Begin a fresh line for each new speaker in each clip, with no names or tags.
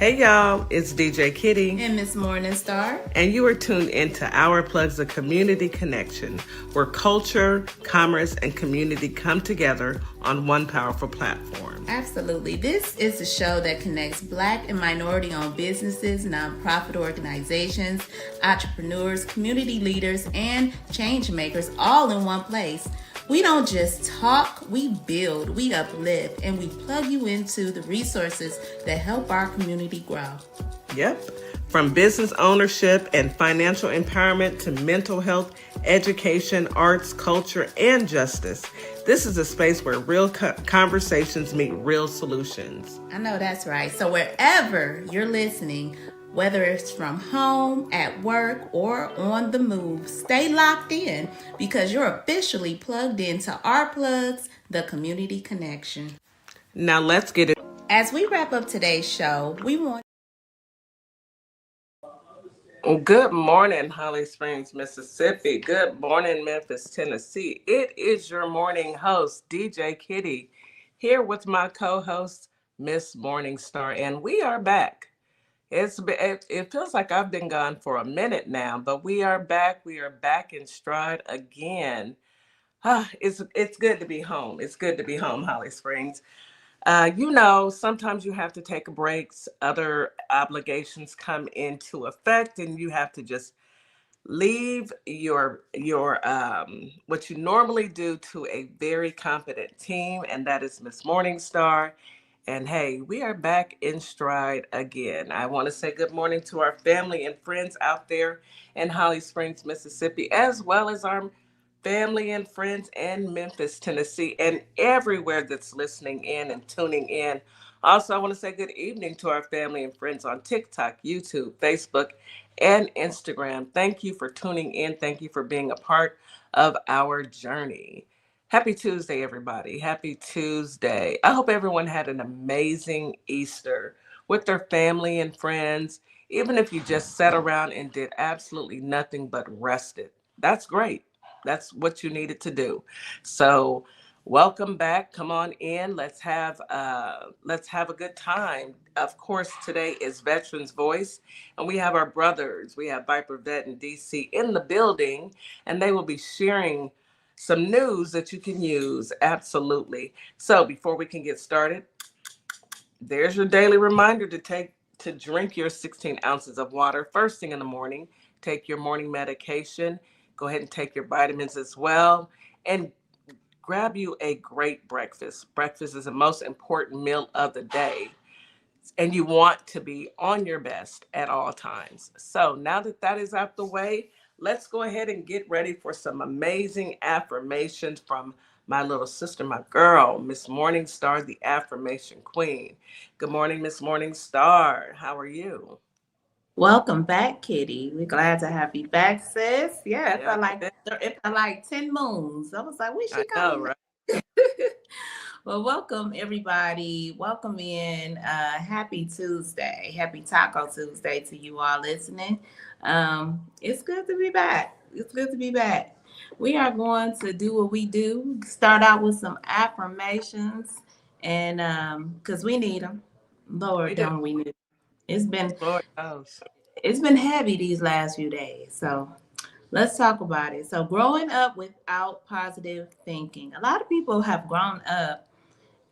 Hey y'all, it's DJ Kitty
and Miss Morningstar,
and you are tuned into Our Plugs, a community connection where culture, commerce, and community come together on one powerful platform.
Absolutely. This is a show that connects Black and minority-owned businesses, nonprofit organizations, entrepreneurs, community leaders, and change makers all in one place. We don't just talk, we build, we uplift, and we plug you into the resources that help our community grow.
Yep. From business ownership and financial empowerment to mental health, education, arts, culture, and justice, this is a space where real conversations meet real solutions.
I know that's right. So wherever you're listening, whether it's from home, at work, or on the move, stay locked in because you're officially plugged into Our Plugs, the community connection.
Now let's get it.
As we wrap up today's show, we want...
Good morning, Holly Springs, Mississippi. Good morning, Memphis, Tennessee. It is your morning host, DJ Kitty, here with my co-host, Miss Morningstar, and we are back. It feels like I've been gone for a minute now, but we are back. We are back in stride again. It's good to be home. It's good to be home, Holly Springs. Sometimes you have to take breaks. Other obligations come into effect, and you have to just leave your what you normally do to a very competent team, and that is Miss Morningstar. And hey, we are back in stride again. I want to say good morning to our family and friends out there in Holly Springs, Mississippi, as well as our family and friends in Memphis, Tennessee, and everywhere that's listening in and tuning in. Also, I want to say good evening to our family and friends on TikTok, YouTube, Facebook, and Instagram. Thank you for tuning in. Thank you for being a part of our journey. Happy Tuesday, everybody. Happy Tuesday. I hope everyone had an amazing Easter with their family and friends. Even if you just sat around and did absolutely nothing but rested, that's great. That's what you needed to do. So welcome back. Come on in. Let's have a good time. Of course, today is Veterans Voice, and we have our brothers. We have Viper Vet and DC in the building, and they will be sharing some news that you can use. Absolutely. So before we can get started, there's your daily reminder to drink your 16 ounces of water first thing in the morning. Take your morning medication. Go ahead and take your vitamins as well. And grab you a great breakfast. Breakfast is the most important meal of the day. And you want to be on your best at all times. So now that that is out the way, let's go ahead and get ready for some amazing affirmations from my little sister, my girl, Miss Morningstar, the affirmation queen. Good morning, Miss Morningstar. How are you?
Welcome back, Kitty. We're glad to have you back, sis. Yeah, it felt like 10 moons. I was like, where's she coming? Right? Well, welcome everybody. Welcome in. Happy Tuesday. Happy Taco Tuesday to you all listening. It's good to be back. It's good to be back. We are going to do what we do. Start out with some affirmations, and because we need them. Lord, don't we need them? It's been heavy these last few days. So let's talk about it. So growing up without positive thinking. A lot of people have grown up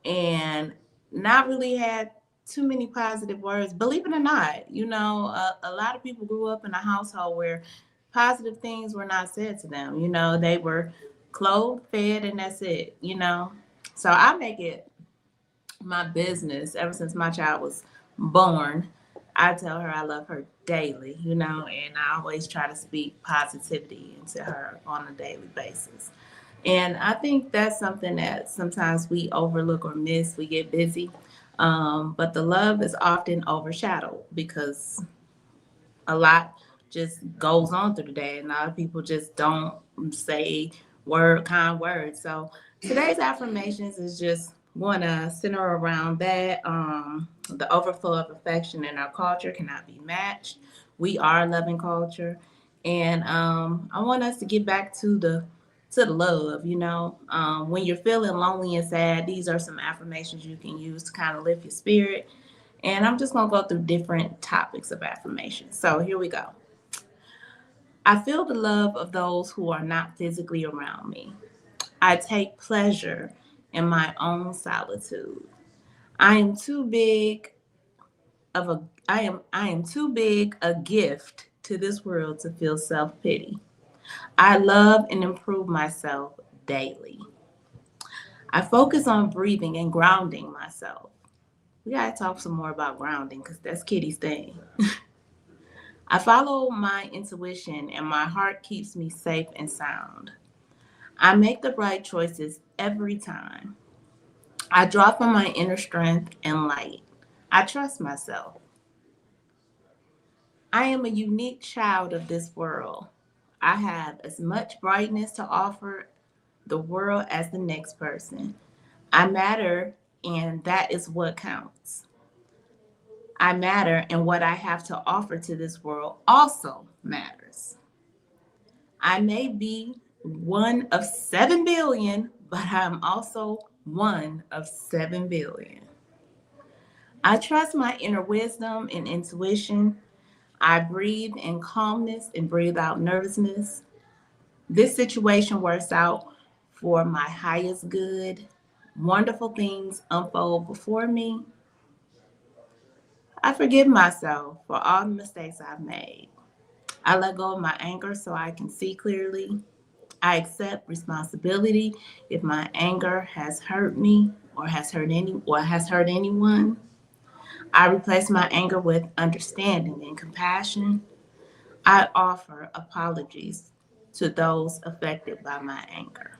and not really had too many positive words. Believe it or not, a lot of people grew up in a household where positive things were not said to them. They were clothed, fed, and that's it, So I make it my business ever since my child was born. I tell her I love her daily, and I always try to speak positivity into her on a daily basis. And I think that's something that sometimes we overlook or miss. We get busy. But the love is often overshadowed because a lot just goes on through the day. And a lot of people just don't say kind words. So today's affirmations is just want to center around that. The overflow of affection in our culture cannot be matched. We are a loving culture. And I want us to get back to the love, when you're feeling lonely and sad, these are some affirmations you can use to kind of lift your spirit. And I'm just going to go through different topics of affirmation. So here we go. I feel the love of those who are not physically around me. I take pleasure in my own solitude. I am too big I am too big a gift to this world to feel self-pity. I love and improve myself daily. I focus on breathing and grounding myself. We gotta talk some more about grounding because that's Kitty's thing. I follow my intuition and my heart keeps me safe and sound. I make the right choices every time. I draw from my inner strength and light. I trust myself. I am a unique child of this world. I have as much brightness to offer the world as the next person. I matter, and that is what counts. I matter, and what I have to offer to this world also matters. I may be one of 7 billion, but I'm also one of 7 billion. I trust my inner wisdom and intuition. I breathe in calmness and breathe out nervousness. This situation works out for my highest good. Wonderful things unfold before me. I forgive myself for all the mistakes I've made. I let go of my anger so I can see clearly. I accept responsibility if my anger has hurt me or has hurt anyone. I replace my anger with understanding and compassion. I offer apologies to those affected by my anger.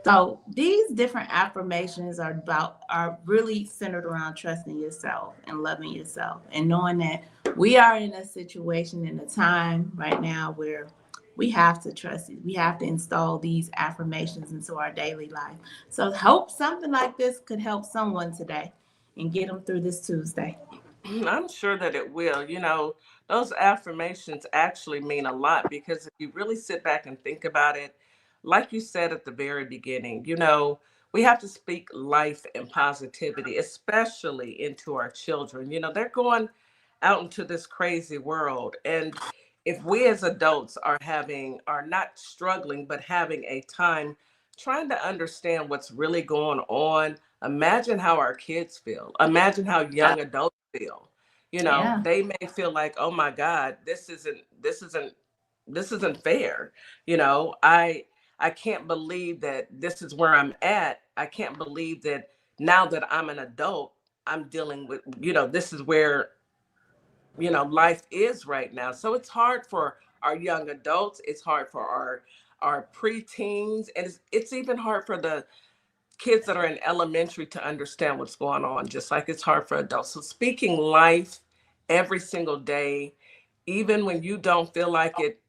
So these different affirmations are really centered around trusting yourself and loving yourself and knowing that we are in a situation in a time right now where we have to trust it. We have to install these affirmations into our daily life. So hope something like this could help someone today and get them through this Tuesday.
I'm sure that it will. Those affirmations actually mean a lot because if you really sit back and think about it, like you said at the very beginning, we have to speak life and positivity, especially into our children. They're going out into this crazy world. And if we as adults are not struggling, but having a time trying to understand what's really going on, imagine how our kids feel. Imagine how young adults feel.
Yeah.
They may feel like, oh my God, this isn't fair. I can't believe that this is where I'm at. I can't believe that now that I'm an adult, I'm dealing with, this is where, life is right now. So it's hard for our young adults. It's hard for our preteens, and it's even hard for the kids that are in elementary to understand what's going on, just like it's hard for adults. So speaking life every single day, even when you don't feel like it,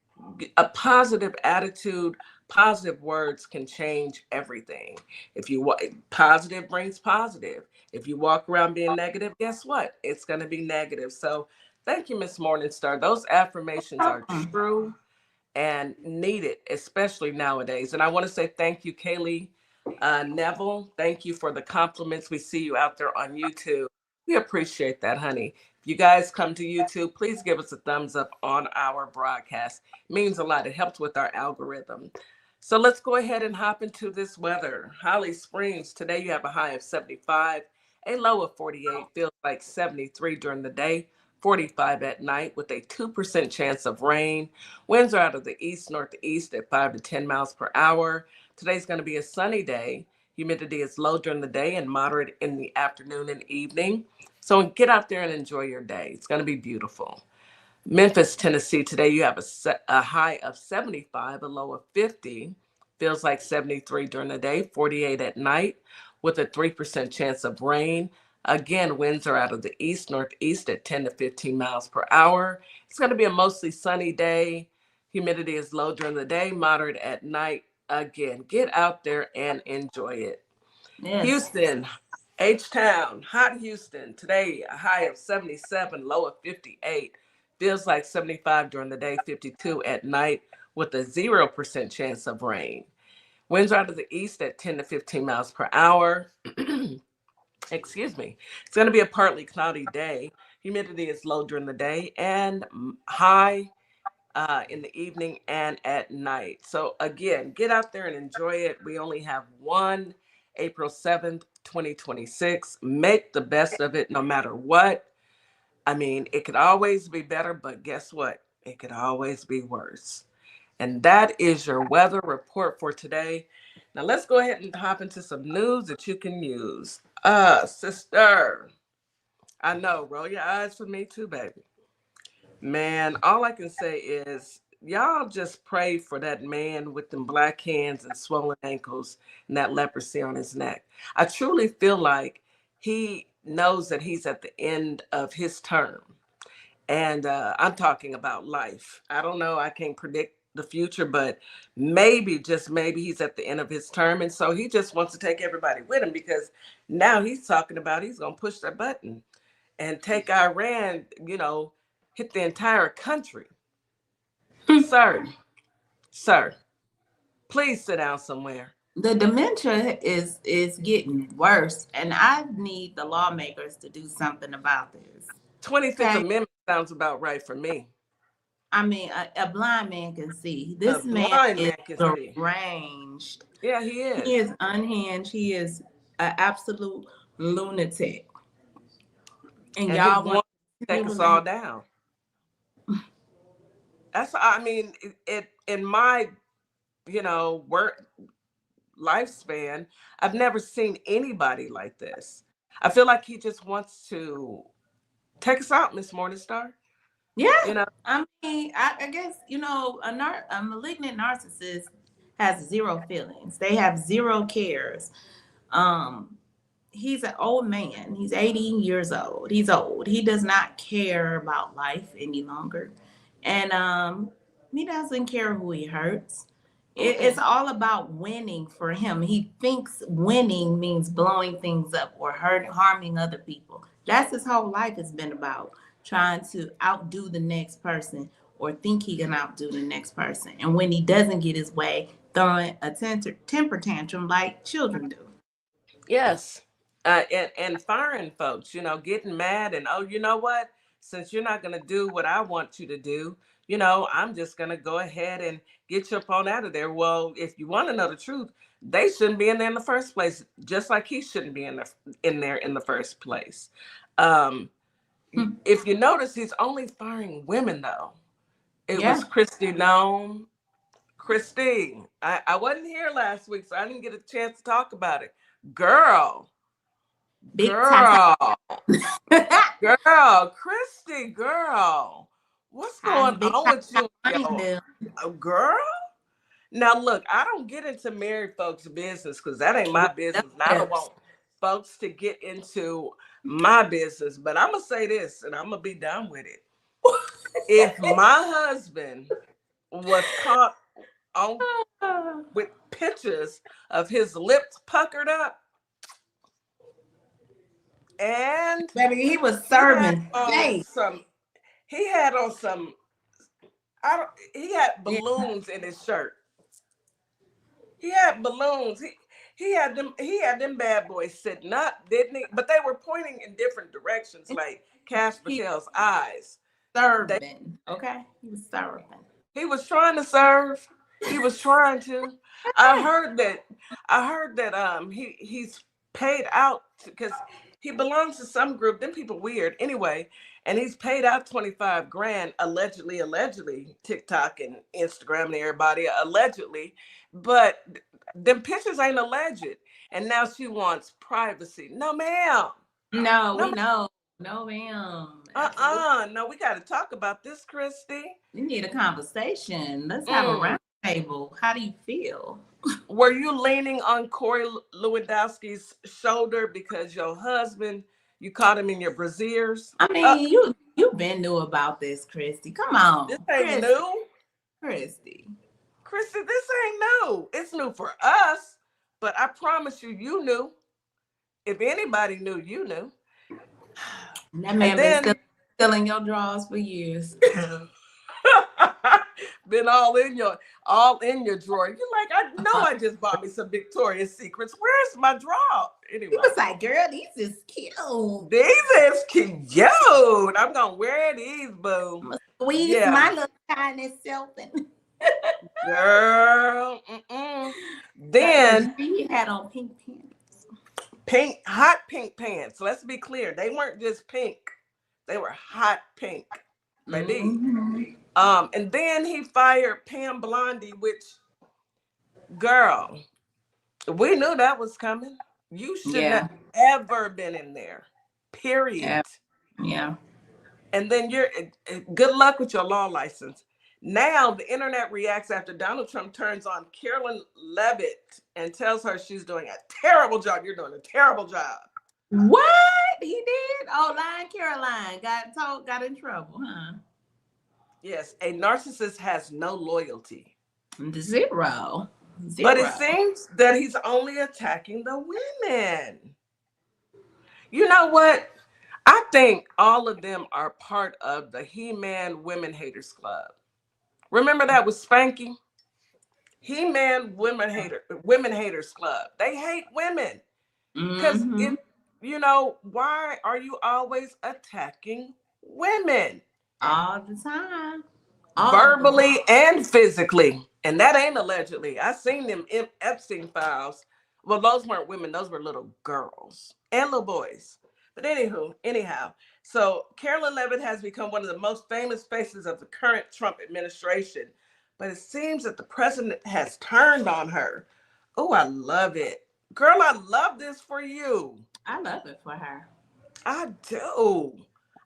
a positive attitude, positive words can change everything. If you positive brings positive. If you walk around being negative, guess what? It's going to be negative. So thank you, Miss Morningstar. Those affirmations are true and needed, especially nowadays. And I want to say thank you, Kaylee Neville. Thank you for the compliments. We see you out there on YouTube. We appreciate that, honey. If you guys come to YouTube, please give us a thumbs up on our broadcast. It means a lot. It helps with our algorithm. So let's go ahead and hop into this weather. Holly Springs, today you have a high of 75, a low of 48, feels like 73 during the day, 45 at night with a 2% chance of rain. Winds are out of the east northeast at 5 to 10 miles per hour. Today's going to be a sunny day. Humidity is low during the day and moderate in the afternoon and evening. So get out there and enjoy your day. It's going to be beautiful. Memphis, Tennessee, today you have a high of 75, a low of 50. Feels like 73 during the day, 48 at night with a 3% chance of rain. Again, winds are out of the east northeast at 10 to 15 miles per hour. It's going to be a mostly sunny day. Humidity is low during the day, moderate at night. Again, get out there and enjoy it.
Yes.
Houston, H-Town, hot Houston. Today, a high of 77, low of 58. Feels like 75 during the day, 52 at night with a 0% chance of rain. Winds are out of the east at 10 to 15 miles per hour. Excuse me. It's going to be a partly cloudy day. Humidity is low during the day and high in the evening and at night. So again, get out there and enjoy it. We only have one April 7th, 2026. Make the best of it no matter what. I mean, it could always be better, but guess what? It could always be worse. And that is your weather report for today. Now let's go ahead and hop into some news that you can use. Sister, I know, roll your eyes for me too, baby. Man, all I can say is y'all just pray for that man with them black hands and swollen ankles and that leprosy on his neck. I truly feel like he knows that he's at the end of his term. And I'm talking about life. I don't know. I can't predict the future, but maybe, just maybe, he's at the end of his term. And so he just wants to take everybody with him because now he's talking about he's going to push the button and take Iran, hit the entire country. Sir, please sit down somewhere.
The dementia is getting worse, and I need the lawmakers to do something about this.
25th Amendment sounds about right for me.
I mean, a blind man can see. This man is deranged.
Yeah, he is.
He is unhinged. He is an absolute lunatic. And y'all want
to take us all down. That's, I mean, it in my, work lifespan, I've never seen anybody like this. I feel like he just wants to take us out, Miss Morningstar.
Yeah. I mean, I guess, a malignant narcissist has zero feelings. They have zero cares. He's an old man. He's 80 years old. He's old. He does not care about life any longer. And he doesn't care who he hurts. It's all about winning for him. He thinks winning means blowing things up or harming other people. That's his whole life has been about, trying to outdo the next person or think he can outdo the next person. And when he doesn't get his way, throwing a temper tantrum like children do.
Yes. And firing folks, getting mad and, oh, you know what? Since you're not going to do what I want you to do, I'm just going to go ahead and get you up on out of there. Well, if you want to know the truth, they shouldn't be in there in the first place, just like he shouldn't be in there in the first place. If you notice, he's only firing women, though. It was Christy Nome. Christy, I wasn't here last week, so I didn't get a chance to talk about it. Girl, Christy, girl, what's going on with you, girl? Now, look, I don't get into married folks' business because that ain't my business. And I don't want folks to get into my business, but I'm gonna say this, and I'm gonna be done with it. If my husband was caught on with pictures of his lips puckered up, and
baby, he was serving
he had balloons in his shirt. He had balloons. He had them bad boys sitting up, didn't he? But they were pointing in different directions, like Cash Patel's eyes.
Serving. Okay. He was serving.
He was trying to serve. He was trying to. I heard that he's paid out because he belongs to some group. Them people weird anyway, and he's paid out $25,000 allegedly. TikTok and Instagram and everybody allegedly, but them pictures ain't alleged. And now she wants privacy. No, ma'am.
No, we know. No, ma'am.
No, we got to talk about this, Christy.
We need a conversation. Let's have a round table. How do you feel?
Were you leaning on Corey Lewandowski's shoulder because your husband, you caught him in your brassieres?
I mean, you've been new about this, Christy. Come on.
This ain't new.
Christy,
this ain't new. It's new for us, but I promise you knew. If anybody knew, you knew.
That man been still in your drawers for years.
Been all in your drawer. You're like, I know I just bought me some Victoria's Secrets. Where's my drawer? Anyway.
He was like, girl, these is cute.
These is cute. I'm going to wear these, boo.
Squeeze my little tiny self.
Girl. Then.
She had on pink
pants. Hot pink pants. Let's be clear. They weren't just pink. They were hot pink. Baby. Mm-hmm. And then he fired Pam Blondie, which, girl, we knew that was coming. You shouldn't have ever been in there. Period.
Yeah.
And then good luck with your law license. Now the internet reacts after Donald Trump turns on Carolyn Levitt and tells her she's doing a terrible job. You're doing a terrible job.
What? He did? Oh, lying Caroline got in trouble, huh?
Yes, a narcissist has no loyalty.
Zero.
But it seems that he's only attacking the women. You know what? I think all of them are part of the He-Man Women Haters Club. Remember that with Spanky? He-Man Women Haters Club. They hate women. Because why are you always attacking women?
All the time.
Verbally and physically. And that ain't allegedly. I seen them Epstein files. Well, those weren't women. Those were little girls and little boys. But anyhow, so Carolyn Levitt has become one of the most famous faces of the current Trump administration. But it seems that the president has turned on her. Oh, I love it. Girl, I love this for you.
I love it for her.
I do.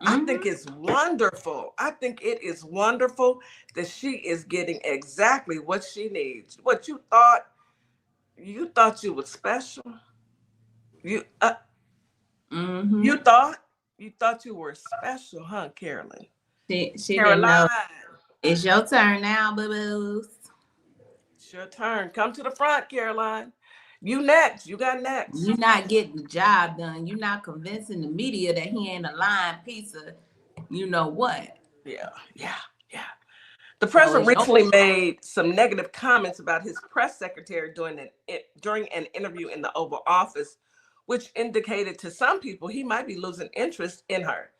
I think it's wonderful. I think it is wonderful that she is getting exactly what she needs. What you thought you were special. You thought you were special, huh, Carolyn?
She didn't know. It's your turn now, boo-boos.
It's your turn. Come to the front, Caroline. You next. You got next.
You're not getting the job done. You're not convincing the media that he ain't a lying piece of you know what.
Yeah. The president recently made some negative comments about his press secretary during an interview in the Oval Office, which indicated to some people he might be losing interest in her.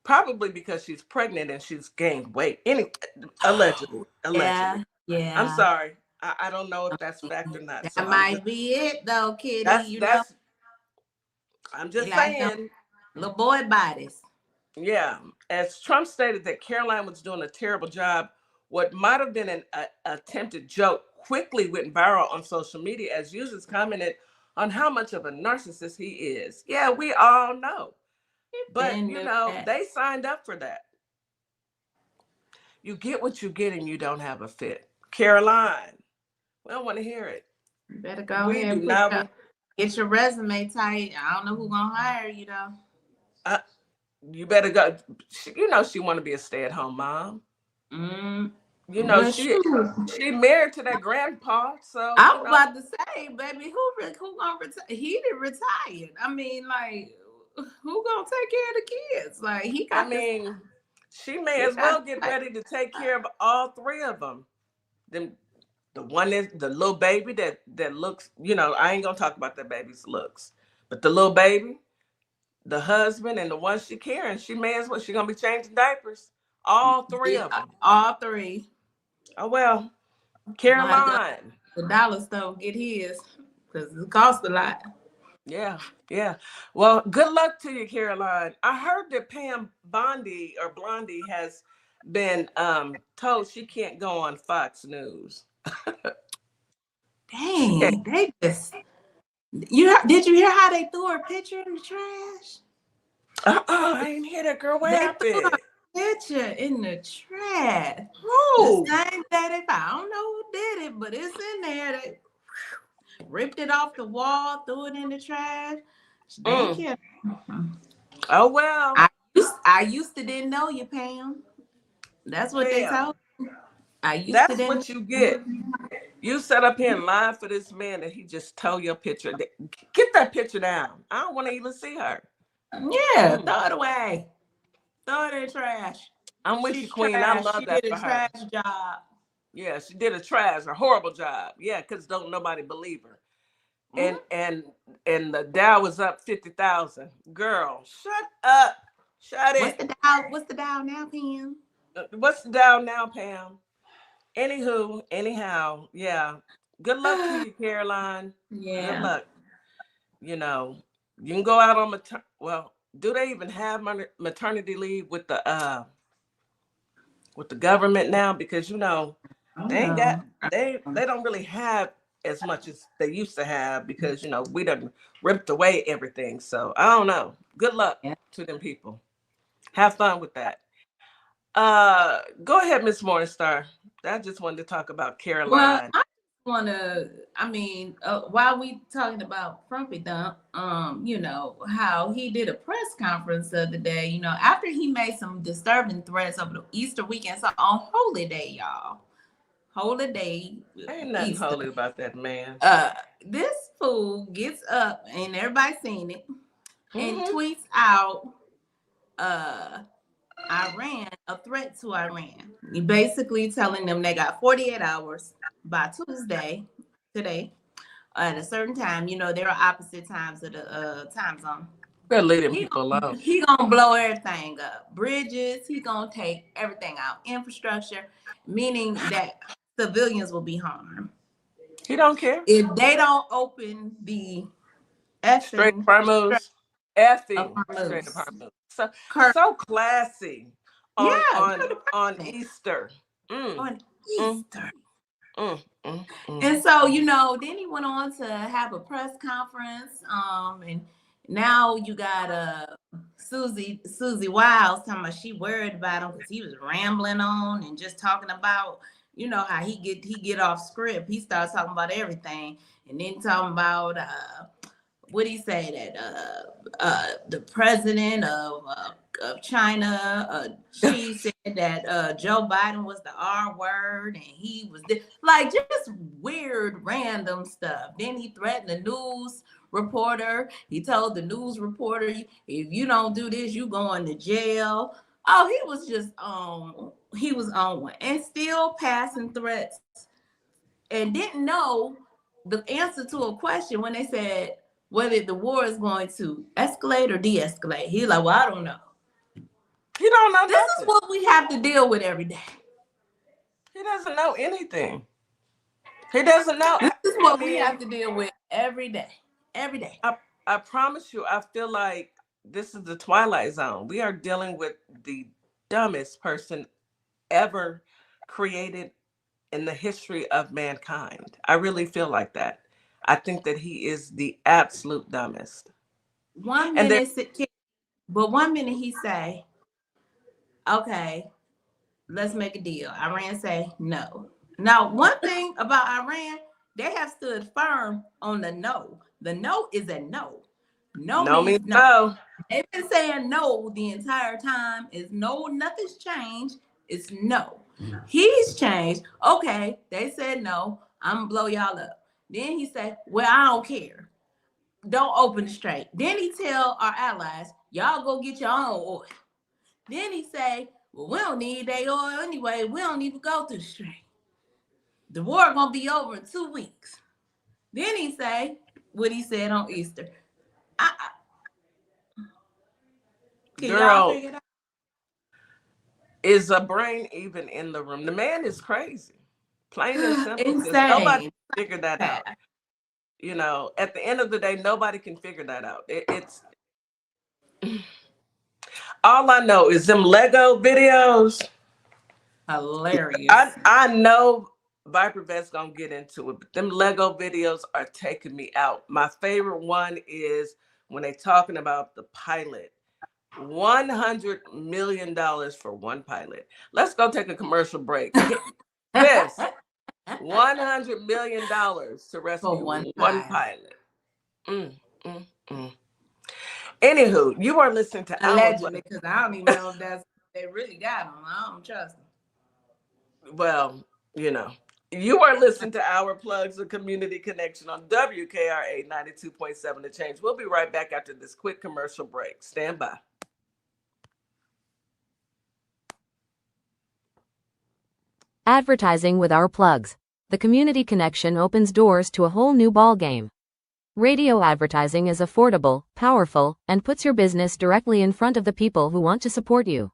Probably because she's pregnant and she's gained weight. Allegedly.
Yeah.
I'm sorry. I don't know if that's fact or not.
That might be it, though, Kitty.
I'm just saying.
Little boy bodies.
Yeah. As Trump stated that Caroline was doing a terrible job, what might have been an attempted joke quickly went viral on social media as users commented on how much of a narcissist he is. Yeah, we all know. But, they signed up for that. You get what you get and you don't have a fit. Caroline, we don't want to hear it.
You better go ahead and get your resume tight. I don't know who's going to hire you, though.
You better go. She want to be a stay-at-home mom. She married to that grandpa. So
I was about to say, baby, who gonna retire? He didn't retire. I mean, like, who gonna take care of the kids? Like, he got.
She may as well get ready to take care of all three of them. The one is the little baby that looks. I ain't gonna talk about that baby's looks, but the little baby, the husband, and the one she carrying, she may as well. She gonna be changing diapers. All three of them.
All three.
Oh well, Caroline.
The dollar store get his because it costs a lot.
Yeah. Well, good luck to you, Caroline. I heard that Pam Blondie has been told she can't go on Fox News.
Dang, they just. Did you hear how they threw her picture in the trash?
I ain't hear that, girl. What happened?
Picture in the trash.
Who?
The same day I don't know who did it, but it's in there. They ripped it off the wall, threw it in the trash.
Oh well.
I used to didn't know you, Pam. That's what they told me.
That's what you get. You sat up here and lied for this man and he just tore your picture. Get that picture down. I don't want to even see her.
Yeah, throw it away. Throw it in the trash.
I'm with you, Queen. I love that for her. She did a
trash job.
Yeah, she did a horrible job. Yeah, because don't nobody believe her. and the Dow was up 50,000. Girl, shut up. Shut it.
What's the Dow now, Pam?
What's the Dow now, Pam? Anywho, anyhow, yeah. Good luck to you, Caroline.
Yeah.
Good luck. You know, you can go out on do they even have maternity leave with the government now? Because they ain't got they don't really have as much as they used to have, because we done ripped away everything. So I don't know. Good luck to them people. Have fun with that. Go ahead, Miss Morningstar. I just wanted to talk about Caroline.
Well, while we talking about Frumpy Dump, how he did a press conference the other day, after he made some disturbing threats over the Easter weekend. So on Holy Day, y'all. Holy Day.
Ain't nothing Easter. Holy about that man.
This fool gets up, and everybody's seen it, and tweets out Iran, a threat to Iran. You're basically telling them they got 48 hours by Tuesday, today, at a certain time. There are opposite times of the time zone.
They're leading people alone.
He gonna blow everything up. Bridges, he gonna take everything out. Infrastructure, meaning that civilians will be harmed.
He don't care.
If they don't open the
Straight Hormuz. Straight Hormuz. So classy on Easter.
On Easter. And so, then he went on to have a press conference. And now you got Susie Wiles talking about she worried about him because he was rambling on and just talking about, how he get off script. He starts talking about everything, and then talking about what he say that the president of China, she said that Joe Biden was the R word, and he was just weird random stuff. Then he threatened the news reporter. He told the news reporter, if you don't do this, you going to jail. Oh, he was just on one, and still passing threats, and didn't know the answer to a question when they said whether the war is going to escalate or de-escalate. He's like, well, I don't know.
He don't know.
This is what we have to deal with every day.
He doesn't know anything. He doesn't know.
This is what we have to deal with every day. Every day.
I promise you, I feel like this is the Twilight Zone. We are dealing with the dumbest person ever created in the history of mankind. I really feel like that. I think that he is the absolute dumbest.
1 minute, but 1 minute he say, okay, let's make a deal. Iran say no. Now, one thing about Iran, they have stood firm on the no. The no is a no. No means no. They've been saying no the entire time. Is no, nothing's changed. It's no. He's changed. Okay, they said no. I'm gonna blow y'all up. Then he said, well, I don't care. Don't open the strait. Then he tell our allies, y'all go get your own oil. Then he say, well, we don't need their oil anyway. We don't even go through the strait. The war gonna be over in 2 weeks. Then he say what he said on Easter. Can y'all figure it out?
Is a brain even in the room? The man is crazy. Plain and simple.
Insane.
Nobody can figure that out. At the end of the day, nobody can figure that out. It's all I know is them Lego videos.
Hilarious.
I know Viper Vet's gonna get into it, but them Lego videos are taking me out. My favorite one is when they talking about the pilot. $100 million for one pilot. Let's go take a commercial break. This $100 million to rescue one pilot. Anywho, you are listening to
allegedly, because I don't even know if they really got them. I don't trust them.
Well, you are listening to Our Plugs, a community connection on WKRA 92.7 The Change. We'll be right back after this quick commercial break. Stand by.
Advertising with Our Plugs. The community connection opens doors to a whole new ballgame. Radio advertising is affordable, powerful, and puts your business directly in front of the people who want to support you.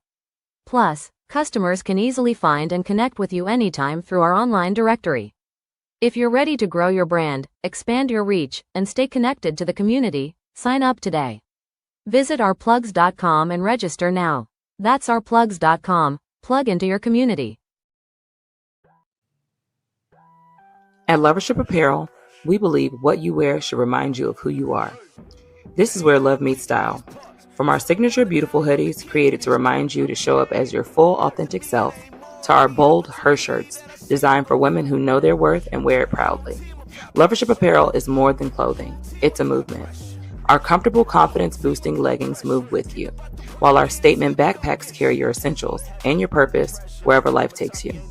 Plus, customers can easily find and connect with you anytime through our online directory. If you're ready to grow your brand, expand your reach, and stay connected to the community, sign up today. Visit ourplugs.com and register now. That's ourplugs.com. Plug into your community.
At Lovership Apparel, we believe what you wear should remind you of who you are. This is where love meets style. From our signature beautiful hoodies created to remind you to show up as your full authentic self, to our bold her shirts designed for women who know their worth and wear it proudly. Lovership Apparel is more than clothing, it's a movement. Our comfortable confidence-boosting leggings move with you, while our statement backpacks carry your essentials and your purpose wherever life takes you.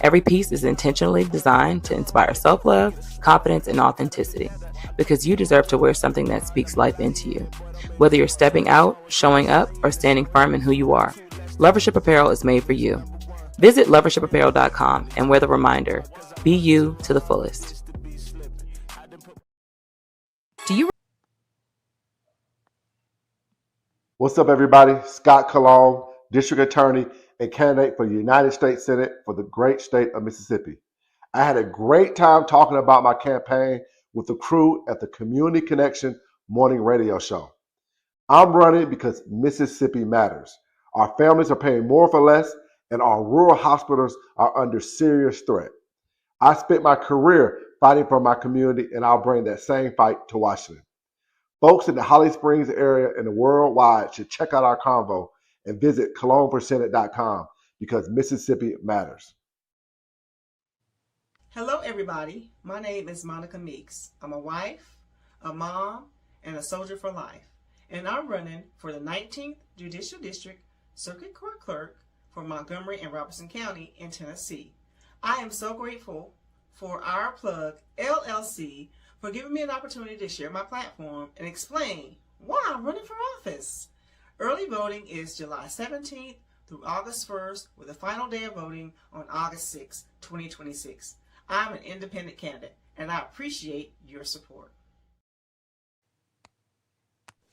Every piece is intentionally designed to inspire self-love, confidence, and authenticity, because you deserve to wear something that speaks life into you. Whether you're stepping out, showing up, or standing firm in who you are, Lovership Apparel is made for you. Visit lovershipapparel.com and wear the reminder, be you to the fullest.
What's up, everybody? Scott Cologne, District Attorney and candidate for the United States Senate for the great state of Mississippi. I had a great time talking about my campaign with the crew at the Community Connection morning radio show. I'm running because Mississippi matters. Our families are paying more for less, and our rural hospitals are under serious threat. I spent my career fighting for my community, and I'll bring that same fight to Washington. Folks in the Holly Springs area and the worldwide should check out our convo and visit cologneforsenate.com because Mississippi matters.
Hello, everybody. My name is Monica Meeks. I'm a wife, a mom, and a soldier for life. And I'm running for the 19th Judicial District Circuit Court Clerk for Montgomery and Robertson County in Tennessee. I am so grateful for Our Plug LLC for giving me an opportunity to share my platform and explain why I'm running for office. Early voting is July 17th through August 1st, with the final day of voting on August 6, 2026. I'm an independent candidate, and I appreciate your support.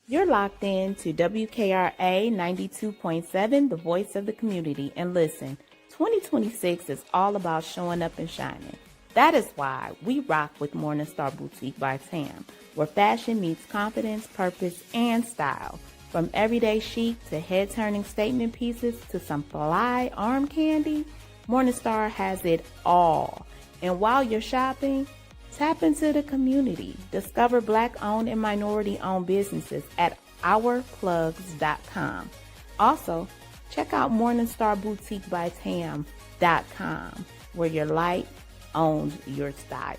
You're locked in to WKRA 92.7, the voice of the community. And listen, 2026 is all about showing up and shining. That is why we rock with Morningstar Boutique by Tam, where fashion meets confidence, purpose, and style. From everyday chic to head-turning statement pieces to some fly arm candy, Morningstar has it all. And while you're shopping, tap into the community. Discover Black-owned and minority-owned businesses at ourplugs.com. Also, check out morningstarboutiquebytam.com, where your light owns your style.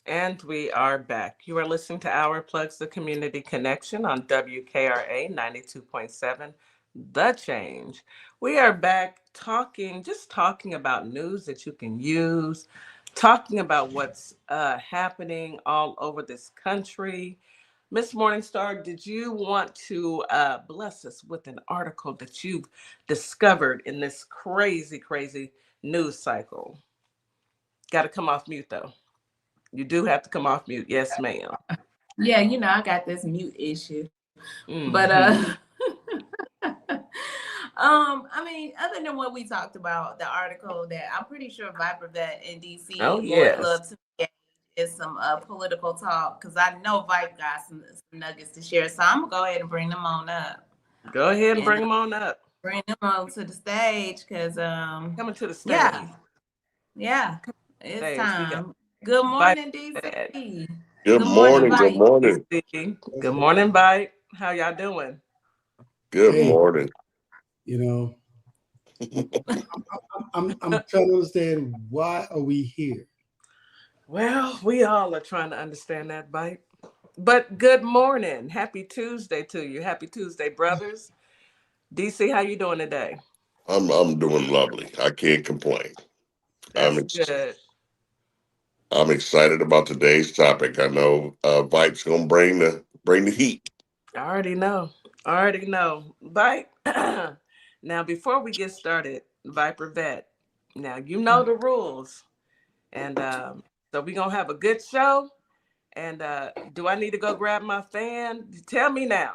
And we are back. You are listening to Our Plugs, the Community Connection on WKRA 92.7, The Change. We are back talking about news that you can use, talking about what's happening all over this country. Miss Morningstar, did you want to bless us with an article that you've discovered in this crazy, crazy news cycle? Got to come off mute, though. You do have to come off mute. Yes, ma'am.
Yeah, I got this mute issue.
Mm-hmm.
But I mean, other than what we talked about, the article that I'm pretty sure Viper Vet in DC would love to get is some political talk, because I know Vipe got some nuggets to share. So I'm gonna go ahead and bring them on up.
Go ahead and bring them on up.
Bring them on to the stage, because
coming to the stage.
Yeah. It's time. Good morning, DC.
Good morning. Good morning.
Good morning, Bite. How y'all doing?
Good morning.
I'm trying to understand, why are we here?
Well, we all are trying to understand that, Bite. But good morning. Happy Tuesday to you. Happy Tuesday, brothers. DC, how you doing today?
I'm doing lovely. I can't complain.
That's good.
I'm excited about today's topic. I know Vipe's gonna bring the heat.
I already know. Bite. Now, before we get started, Viper Vet. Now you know the rules, and so we're gonna have a good show. And do I need to go grab my fan? Tell me now.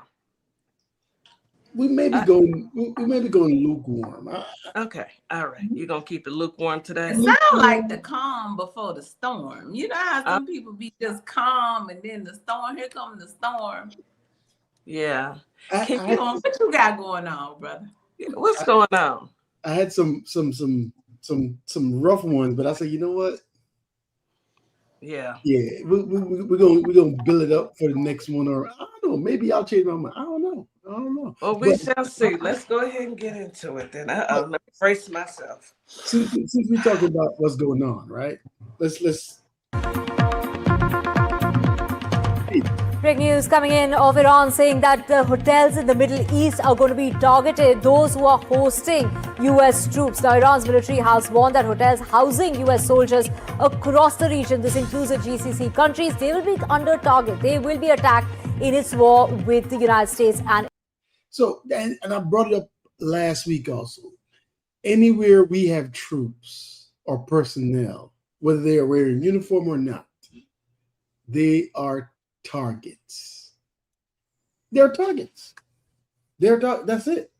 We may be going lukewarm.
Okay, all right. You're gonna keep it lukewarm today.
It sounds like the calm before the storm. You know how some people be just calm, and then the storm. Here comes the storm.
Yeah.
What you got going on, brother?
What's going on?
I had some rough ones, but I said, you know what?
Yeah.
We're gonna build it up for the next one, or I don't know. Maybe I'll change my mind. I don't know.
Well, we shall see. Let's go ahead and get into it then. Let me brace myself.
Since we're talking about what's going on, right? Let's.
Big news coming in of Iran saying that the hotels in the Middle East are going to be targeted, those who are hosting U.S. troops. Now, Iran's military has warned that hotels housing U.S. soldiers across the region, this includes the GCC countries, they will be under target. They will be attacked in its war with the United States.
And I brought it up last week also. Anywhere we have troops or personnel, whether they are wearing uniform or not, they are targets. They're targets. That's it.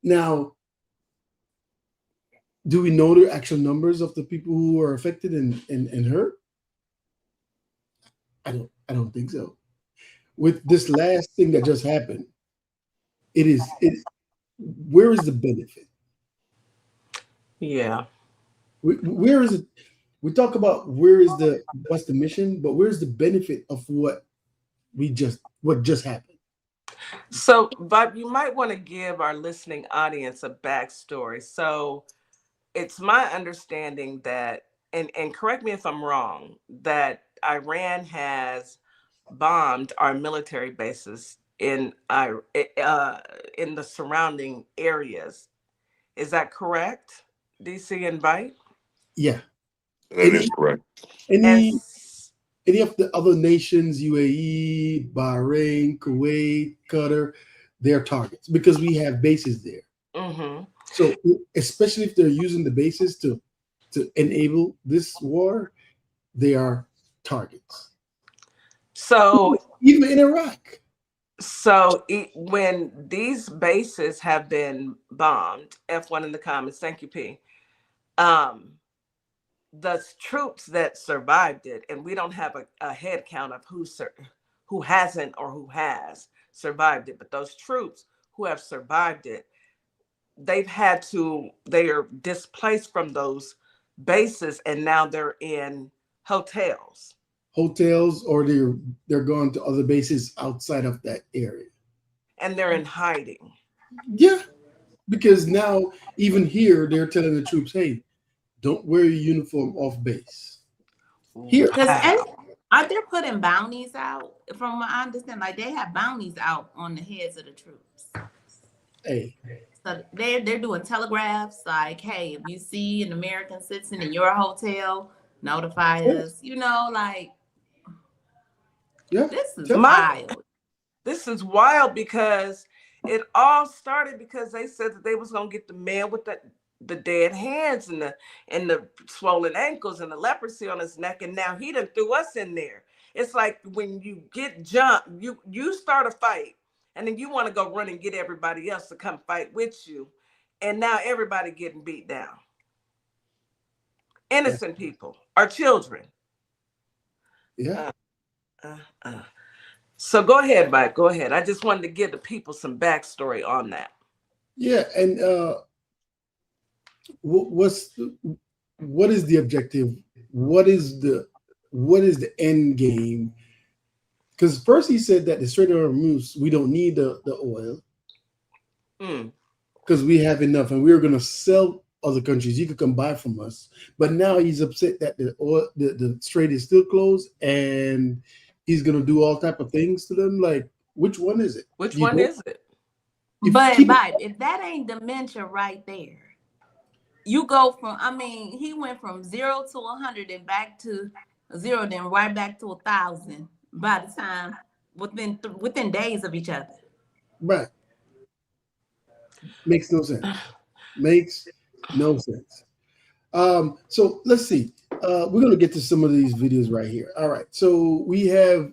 Now, do we know the actual numbers of the people who are affected and hurt? I don't think so. With this last thing that just happened, where is the benefit?
Yeah.
Where is it? We talk about what's the mission, but where's the benefit of what just happened?
So, Bob, you might want to give our listening audience a backstory. So, it's my understanding that, and correct me if I'm wrong, that Iran has bombed our military bases in the surrounding areas. Is that correct? DC and Bite?
Yeah.
That is correct.
Any of the other nations, UAE, Bahrain, Kuwait, Qatar, they're targets because we have bases there.
Mm-hmm.
So especially if they're using the bases to enable this war, they are targets.
So
even in Iraq.
So when these bases have been bombed, F1 in the comments, thank you, P. The troops that survived it, and we don't have a head count of who hasn't or who has survived it, but those troops who have survived it, they are displaced from those bases, and now they're in hotels,
or they're going to other bases outside of that area,
and they're in hiding.
Yeah, because now even here they're telling the troops, hey, don't wear your uniform off base. Here,
are they putting bounties out? From what I understand, like they have bounties out on the heads of the troops.
Hey,
so they're doing telegraphs like, hey, if you see an American citizen in your hotel, notify us. You know, like,
yeah,
this is wild.
This is wild because it all started because they said that they was gonna get the man with the dead hands and the swollen ankles and the leprosy on his neck, and now he done threw us in there. It's like when you get jumped, you start a fight, and then you want to go run and get everybody else to come fight with you, and now everybody getting beat down. Innocent people, our children.
Yeah.
So go ahead, Mike. Go ahead. I just wanted to give the people some backstory on that.
Yeah, and what is the objective? What is the end game? Because first he said that the Strait of Hormuz, we don't need the oil because we have enough, and we're going to sell other countries. You could come buy from us. But now he's upset that the strait is still closed, and he's going to do all type of things to them. Like, which one is it?
Which one is it?
But if that ain't dementia right there, you go from, he went from 0 to 100 and back to 0, then right back to 1,000 by the time within days of each other.
Right. Makes no sense. Makes no sense. So let's see. We're going to get to some of these videos right here. All right. So we have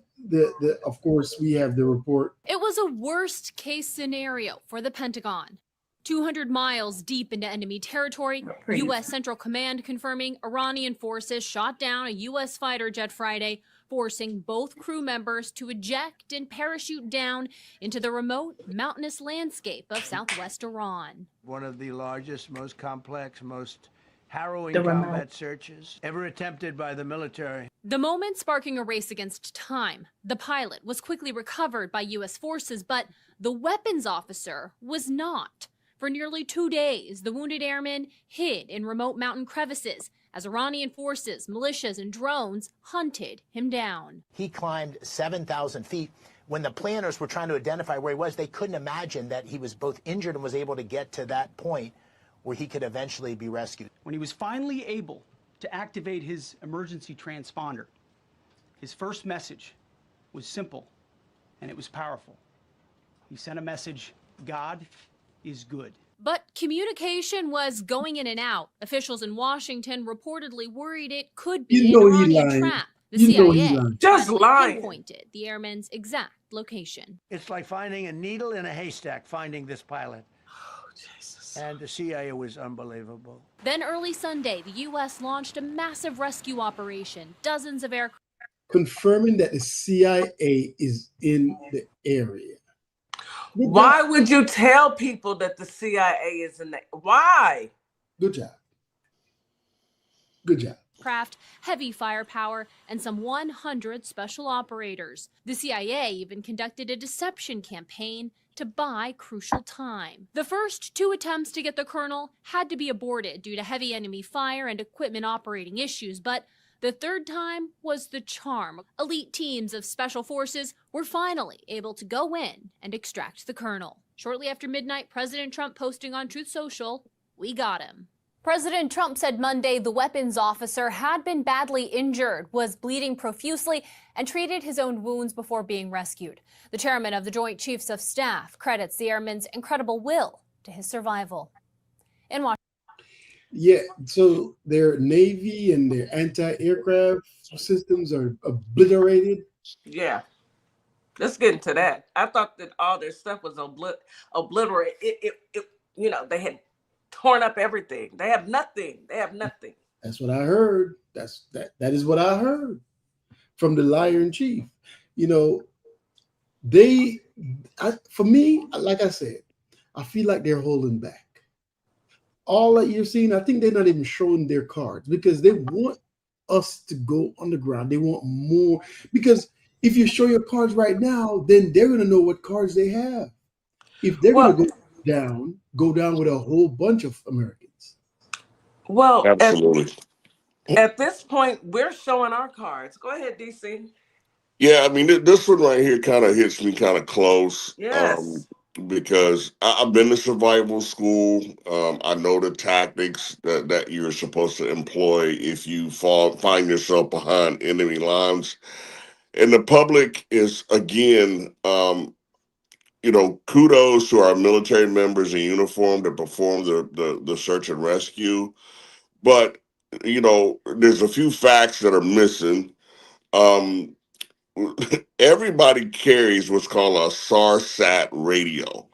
of course, we have the report.
It was a worst case scenario for the Pentagon. 200 miles deep into enemy territory, U.S. Central Command confirming Iranian forces shot down a U.S. fighter jet Friday, forcing both crew members to eject and parachute down into the remote, mountainous landscape of southwest Iran.
One of the largest, most complex, most harrowing combat searches ever attempted by the military.
The moment sparking a race against time. The pilot was quickly recovered by U.S. forces, but the weapons officer was not. For nearly 2 days, the wounded airman hid in remote mountain crevices as Iranian forces, militias, and drones hunted him down.
He climbed 7,000 feet. When the planners were trying to identify where he was, they couldn't imagine that he was both injured and was able to get to that point where he could eventually be rescued.
When he was finally able to activate his emergency transponder, his first message was simple, and it was powerful. He sent a message, God is good.
But communication was going in and out. Officials in Washington reportedly worried it could be an Iranian trap. The CIA
just
pinpointed the airman's exact location.
It's like finding a needle in a haystack, finding this pilot.
Oh, Jesus.
And the CIA was unbelievable.
Then early Sunday, the U.S. launched a massive rescue operation. Dozens of aircraft
confirming that the CIA is in the area.
Why would you tell people that the CIA is in there? Why?
Good job. Good job.
Craft, heavy firepower, and some 100 special operators. The CIA even conducted a deception campaign to buy crucial time. The first 2 attempts to get the colonel had to be aborted due to heavy enemy fire and equipment operating issues, but the third time was the charm. Elite teams of special forces were finally able to go in and extract the colonel. Shortly after midnight, President Trump posting on Truth Social, "We got him." President Trump said Monday the weapons officer had been badly injured, was bleeding profusely, and treated his own wounds before being rescued. The chairman of the Joint Chiefs of Staff credits the airman's incredible will to his survival. In Washington.
Yeah, so their Navy and their anti-aircraft systems are obliterated.
Yeah. Let's get into that. I thought that all their stuff was obliterated. You know, they had torn up everything. They have nothing. They have nothing.
That's what I heard. That is what I heard from the liar in chief. You know, for me, like I said, I feel like they're holding back. All that you're seeing, I think they're not even showing their cards because they want us to go underground. They want more, because if you show your cards right now, then they're going to know what cards they have. If they're going to go down with a whole bunch of Americans.
Well,
absolutely.
At this point, we're showing our cards. Go ahead, DC.
Yeah, I mean, this one right here kind of hits me kind of close.
Yes.
Because I've been to survival school. I know the tactics that you're supposed to employ if you find yourself behind enemy lines. And the public is, again, kudos to our military members in uniform that perform the search and rescue. But, there's a few facts that are missing. Everybody carries what's called a SARSAT radio.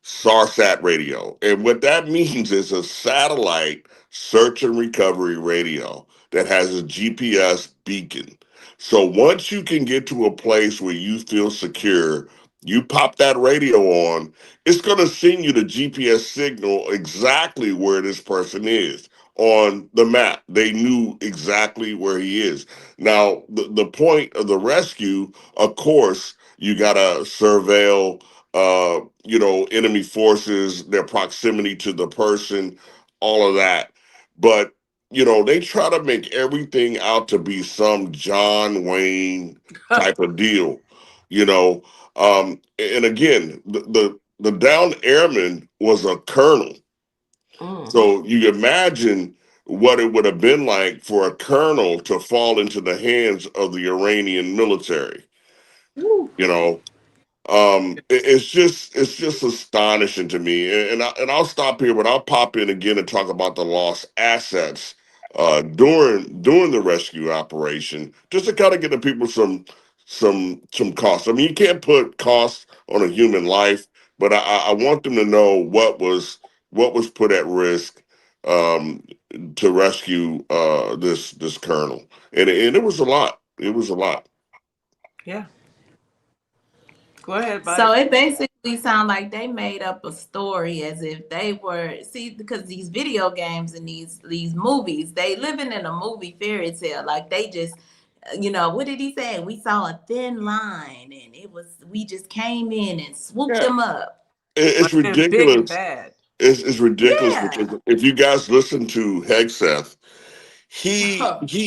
SARSAT radio. And what that means is a satellite search and recovery radio that has a GPS beacon. So once you can get to a place where you feel secure, you pop that radio on, it's going to send you the GPS signal exactly where this person is on the map. They knew exactly where he is. Now, the point of the rescue, of course, you got to surveil, enemy forces, their proximity to the person, all of that. But, they try to make everything out to be some John Wayne type of deal, and again, the downed airman was a colonel. So you imagine what it would have been like for a colonel to fall into the hands of the Iranian military. It's just astonishing to me. And I'll stop here, but I'll pop in again and talk about the lost assets during the rescue operation, just to kind of get the people some costs. I mean, you can't put costs on a human life, but I want them to know what was put at risk to rescue this colonel, and it was a lot. It was a lot.
Yeah. Go ahead, Mike.
So it basically sounds like they made up a story as if they were, because these video games and these movies, they living in a movie fairy tale. Like they just, what did he say? We saw a thin line and we just came in and swooped them up.
It's ridiculous.
Big and bad.
It's ridiculous because if you guys listen to Hegseth, he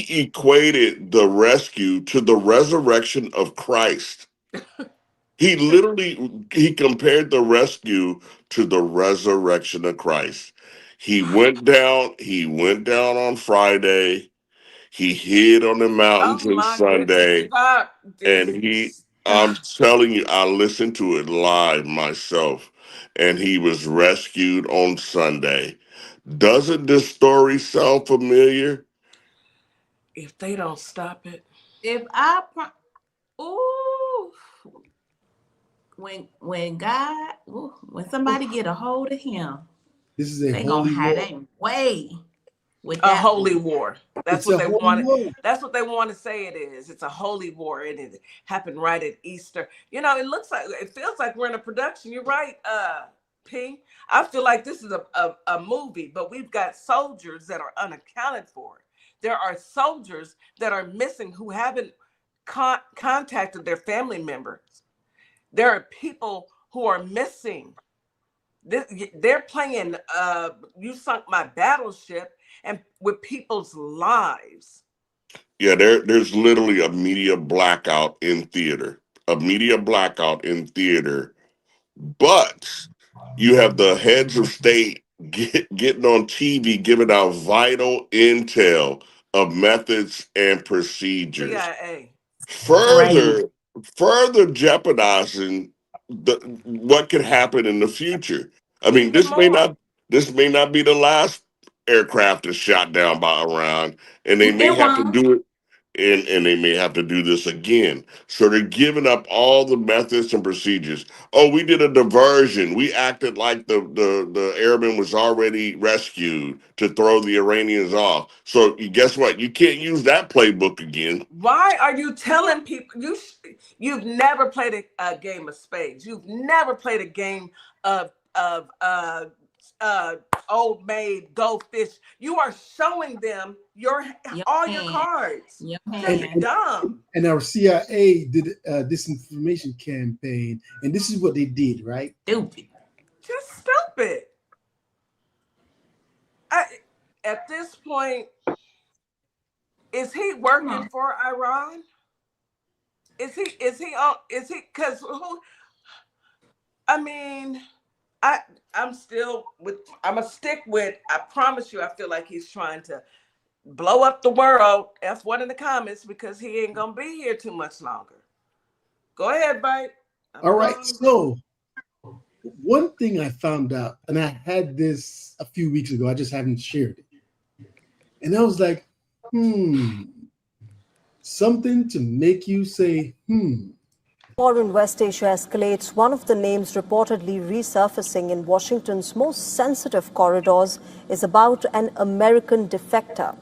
equated the rescue to the resurrection of Christ. He compared the rescue to the resurrection of Christ. He went down on Friday. He hid on the mountains on Sunday. And I'm telling you, I listened to it live myself, and he was rescued on Sunday. Doesn't this story sound familiar?
If they don't stop it.
When somebody get a hold of him,
this is
they gonna have their way with
a holy war. That's what they want.
War.
That's what they want to say it is. It's a holy war, and it happened right at Easter. It feels like we're in a production. You're right, P. I feel like this is a movie, but we've got soldiers that are unaccounted for. There are soldiers that are missing who haven't contacted their family members. There are people who are missing. They're playing You Sunk My Battleship and with people's lives.
Yeah, there's literally a media blackout in theater. But you have the heads of state getting on TV, giving out vital intel of methods and procedures.
CIA.
Further jeopardizing what could happen in the future. I mean, this may not be the last aircraft that's shot down by Iran, and they may have to do it. And they may have to do this again. So they're giving up all the methods and procedures. Oh, we did a diversion. We acted like the airman was already rescued to throw the Iranians off. So guess what? You can't use that playbook again.
Why are you telling people you've never played a game of spades? You've never played a game of old maid, go fish. You are showing them all your cards. Just dumb.
And our CIA did a disinformation campaign, and this is what they did, right?
Stupid.
Just stupid. At this point, is he working for Iran? Is he because who? I mean, I'm gonna stick with, I promise you, I feel like he's trying to blow up the world. F1 in the comments, because he ain't gonna be here too much longer. Go ahead, Bite.
All right, so one thing I found out, and I had this a few weeks ago, I just haven't shared it. And I was like, something to make you say,
War in West Asia escalates. One of the names reportedly resurfacing in Washington's most sensitive corridors is about an American defector,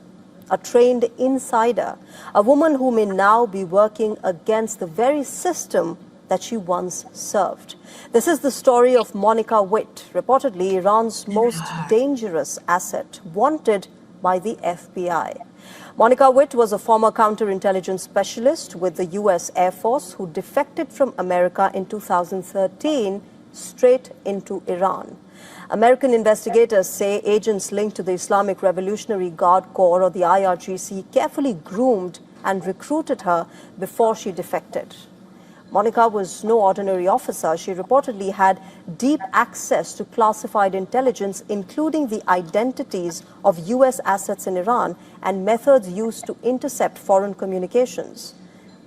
a trained insider, a woman who may now be working against the very system that she once served. This is the story of Monica Witt, reportedly Iran's most dangerous asset, wanted by the FBI. Monica Witt was a former counterintelligence specialist with the U.S. Air Force who defected from America in 2013 straight into Iran. American investigators say agents linked to the Islamic Revolutionary Guard Corps, or the IRGC, carefully groomed and recruited her before she defected. Monica was no ordinary officer. She reportedly had deep access to classified intelligence, including the identities of U.S. assets in Iran and methods used to intercept foreign communications.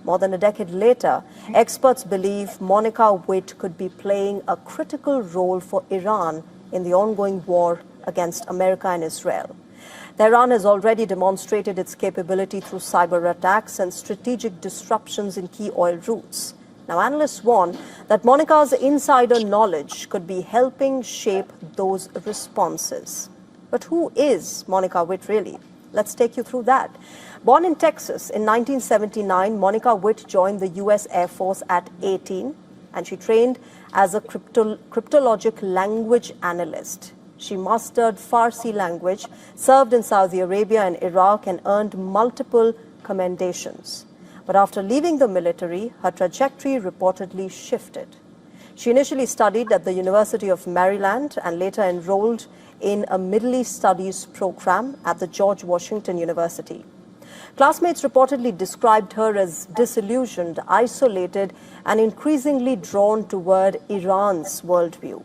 More than a decade later, experts believe Monica Witt could be playing a critical role for Iran in the ongoing war against America and Israel. Tehran has already demonstrated its capability through cyber attacks and strategic disruptions in key oil routes. Now, analysts warn that Monica's insider knowledge could be helping shape those responses. But who is Monica Witt really? Let's take you through that. Born in Texas in 1979, Monica Witt joined the U.S. Air Force at 18, and she trained as a cryptologic language analyst. She mastered Farsi language, served in Saudi Arabia and Iraq, and earned multiple commendations. But after leaving the military, her trajectory reportedly shifted. She initially studied at the University of Maryland and later enrolled in a Middle East Studies program at the George Washington University. Classmates reportedly described her as disillusioned, isolated, and increasingly drawn toward Iran's worldview.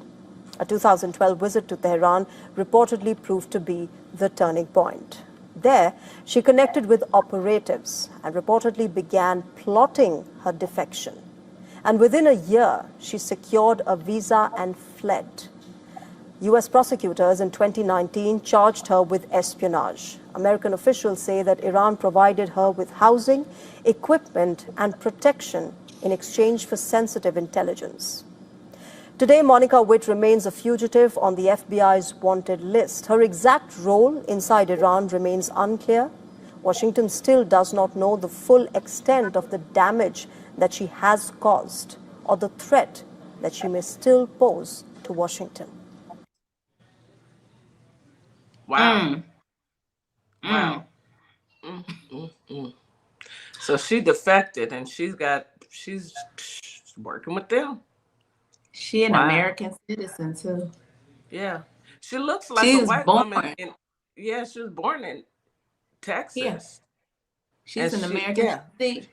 A 2012 visit to Tehran reportedly proved to be the turning point. There, she connected with operatives and reportedly began plotting her defection. And within a year, she secured a visa and fled. U.S. prosecutors in 2019 charged her with espionage. American officials say that Iran provided her with housing, equipment, and protection in exchange for sensitive intelligence. Today, Monica Witt remains a fugitive on the FBI's wanted list. Her exact role inside Iran remains unclear. Washington still does not know the full extent of the damage that she has caused or the threat that she may still pose to Washington.
Wow. Wow. So she defected and she's working with them.
She an American citizen too.
Yeah. She looks like a white woman. She was born in Texas.
Yeah. She's an American citizen.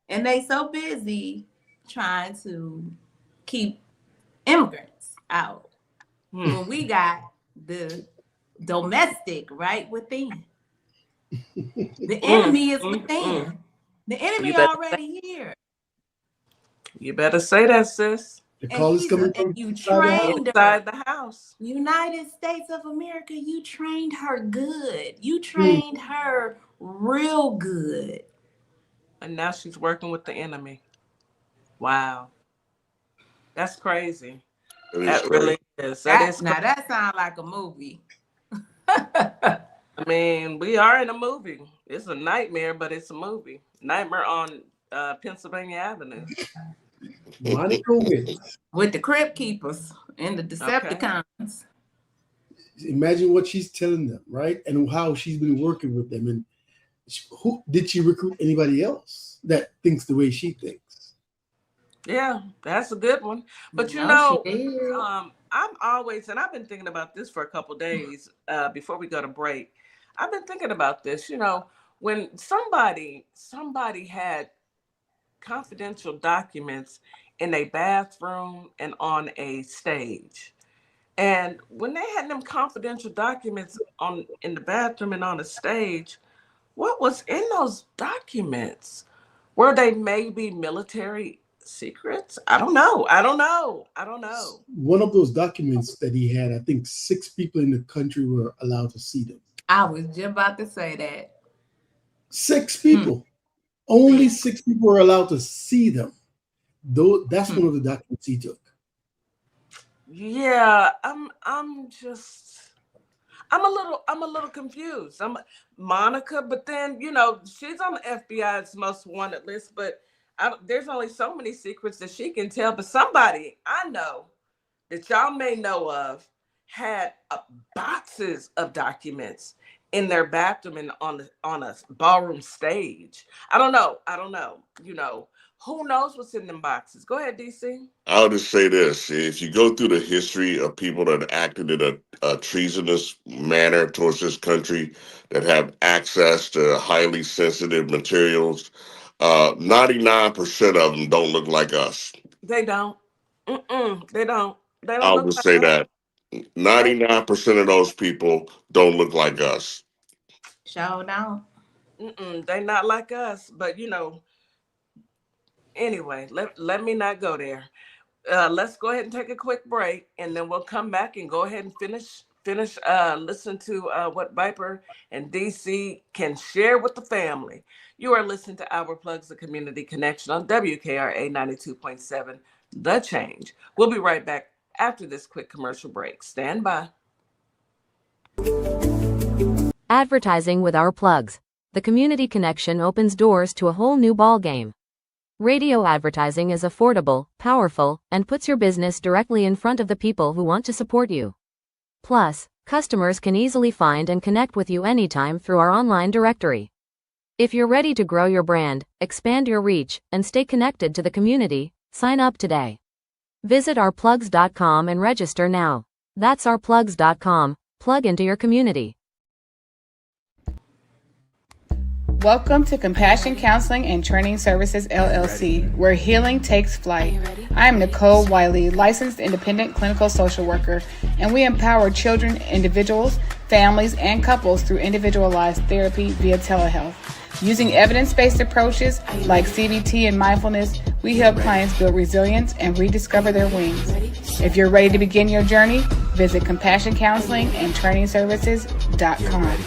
And they so busy trying to keep immigrants out. When we got the domestic right within. The enemy is within. The enemy already here.
You better say that, sis.
The call is coming from
you trained
inside the house.
United States of America, you trained her good. You trained her real good.
And now she's working with the enemy. Wow. That's crazy. That really is.
Now that sounds like a movie.
I mean, we are in a movie. It's a nightmare, but it's a movie. Nightmare on Pennsylvania Avenue.
Monica Witt.
With the Crypt Keepers and the Decepticons. Okay.
Imagine what she's telling them, right? And how she's been working with them. And who did she recruit anybody else that thinks the way she thinks?
Yeah, that's a good one. But you know, I'm always, and I've been thinking about this for a couple of days before we go to break. I've been thinking about this, you know, when somebody had confidential documents in a bathroom and on a stage. And when they had them confidential documents in the bathroom and on a stage, what was in those documents? Were they maybe military secrets? I don't know.
One of those documents that he had, I think 6 people in the country were allowed to see them.
I was just about to say that.
6 people. Only 6 people were allowed to see them. Though that's one of the documents he took.
Yeah, I'm a little confused. Monica, but then, you know, she's on the FBI's most wanted list, but there's only so many secrets that she can tell. But somebody I know that y'all may know of had boxes of documents in their bathroom and on a ballroom stage. I don't know. You know, who knows what's in them boxes? Go ahead, DC.
I'll just say this. If you go through the history of people that acted in a treasonous manner towards this country, that have access to highly sensitive materials, 99% of them don't look like us.
They don't. They don't.
I'll just say that. 99% of those people don't look like us.
Sure don't.
They not like us, but you know. Anyway, let me not go there. Let's go ahead and take a quick break, and then we'll come back and go ahead and finish finish listen to what Viper and DC can share with the family. You are listening to Our Plugs, the Community Connection on WKRA 92.7, The Change. We'll be right back after this quick commercial break. Stand by.
Advertising with Our Plugs. The Community Connection opens doors to a whole new ballgame. Radio advertising is affordable, powerful, and puts your business directly in front of the people who want to support you. Plus, customers can easily find and connect with you anytime through our online directory. If you're ready to grow your brand, expand your reach, and stay connected to the community, sign up today. Visit ourplugs.com and register now. That's ourplugs.com. Plug into your community.
Welcome to Compassion Counseling and Training Services, LLC, where healing takes flight. I am Nicole Wiley, licensed independent clinical social worker, and we empower children, individuals, families, and couples through individualized therapy via telehealth. Using evidence-based approaches like CBT and mindfulness, we help clients build resilience and rediscover their wings. If you're ready to begin your journey, visit CompassionCounselingAndTrainingServices.com.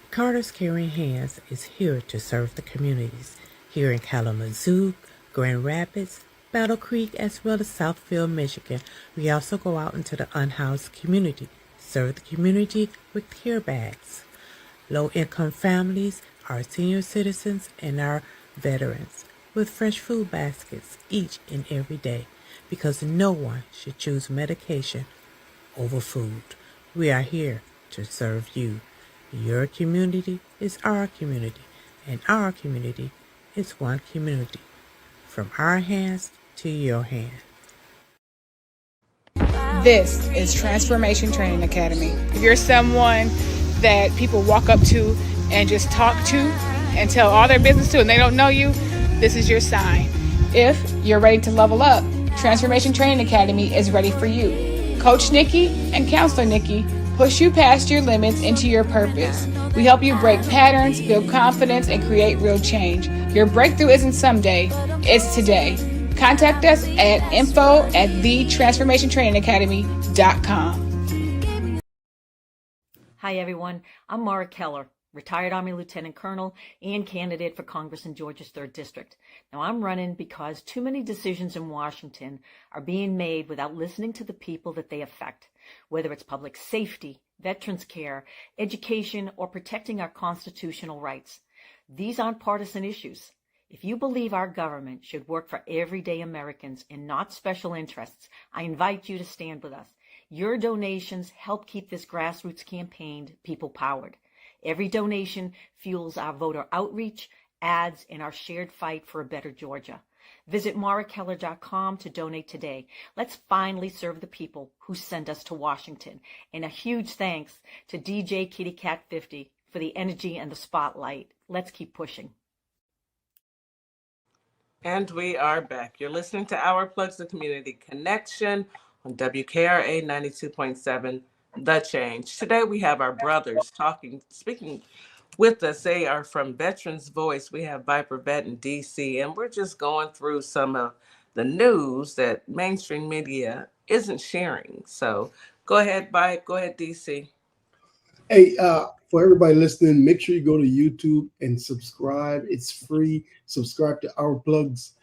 Carter's Caring Hands is here to serve the communities here in Kalamazoo, Grand Rapids, Battle Creek, as well as Southfield, Michigan. We also go out into the unhoused community, serve the community with care bags. Low-income families, our senior citizens, and our veterans with fresh food baskets each and every day, because no one should choose medication over food. We are here to serve you. Your community is our community, and our community is one community. From our hands to your hand.
This is Transformation Training Academy. If you're someone that people walk up to and just talk to and tell all their business to and they don't know you, this is your sign. If you're ready to level up, Transformation Training Academy is ready for you. Coach Nikki and Counselor Nikki push you past your limits into your purpose. We help you break patterns, build confidence, and create real change. Your breakthrough isn't someday, it's today. Contact us at info@thetransformationtrainingacademy.com.
Hi everyone, I'm Mara Keller, retired Army Lieutenant Colonel and candidate for Congress in Georgia's 3rd District. Now I'm running because too many decisions in Washington are being made without listening to the people that they affect, whether it's public safety, veterans care, education, or protecting our constitutional rights. These aren't partisan issues. If you believe our government should work for everyday Americans and not special interests, I invite you to stand with us. Your donations help keep this grassroots campaign people-powered. Every donation fuels our voter outreach, ads, and our shared fight for a better Georgia. Visit marakeller.com to donate today. Let's finally serve the people who sent us to Washington. And a huge thanks to DJ Kitty Cat 50 for the energy and the spotlight. Let's keep pushing.
And we are back. You're listening to Our Plugs, the Community Connection on WKRA 92.7, The Change. Today we have our brothers speaking with us. They are from Veterans Voice. We have Viper Vet in DC, and we're just going through some of the news that mainstream media isn't sharing. So go ahead, Viper. Go ahead, DC.
Hey, for everybody listening, make sure you go to YouTube and subscribe. It's free. Subscribe to Our Plugs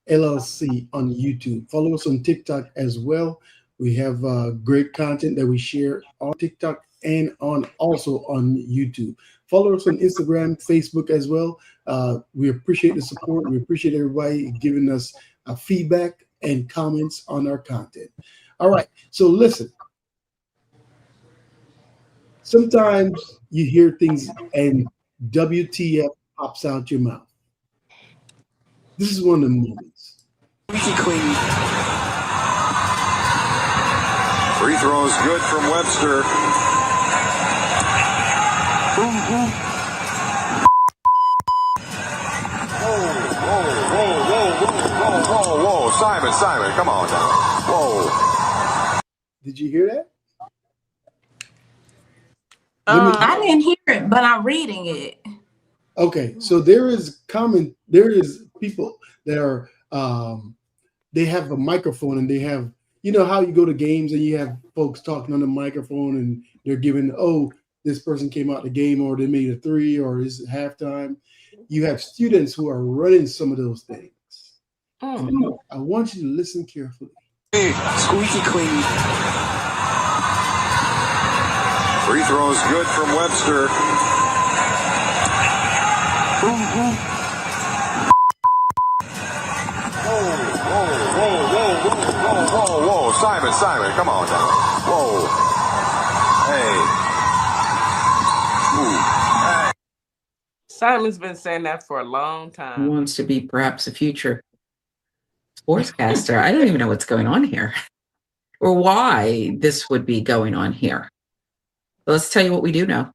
LLC on YouTube. Follow us on TikTok as well. We have great content that we share on TikTok and also on YouTube. Follow us on Instagram, Facebook as well. We appreciate the support. We appreciate everybody giving us feedback and comments on our content. All right, so listen. Sometimes you hear things and WTF pops out your mouth. This is one of the moments.
Easy clean. Free throws good from Webster. Whoa. Simon, come on now. Whoa.
Did you hear that?
I didn't hear it, but I'm reading it.
Okay, so there is people that are they have a microphone and they have You know how you go to games and you have folks talking on the microphone and they're giving, oh, this person came out the game or they made a three or is it halftime. You have students who are running some of those things. And I want you to listen carefully.
Squeaky clean. Free throws good from Webster. Whoa. Simon, come on now. Whoa. Hey.
Simon's been saying that for a long time.
He wants to be perhaps a future sportscaster. I don't even know what's going on here or why this would be going on here. But let's tell you what we do know.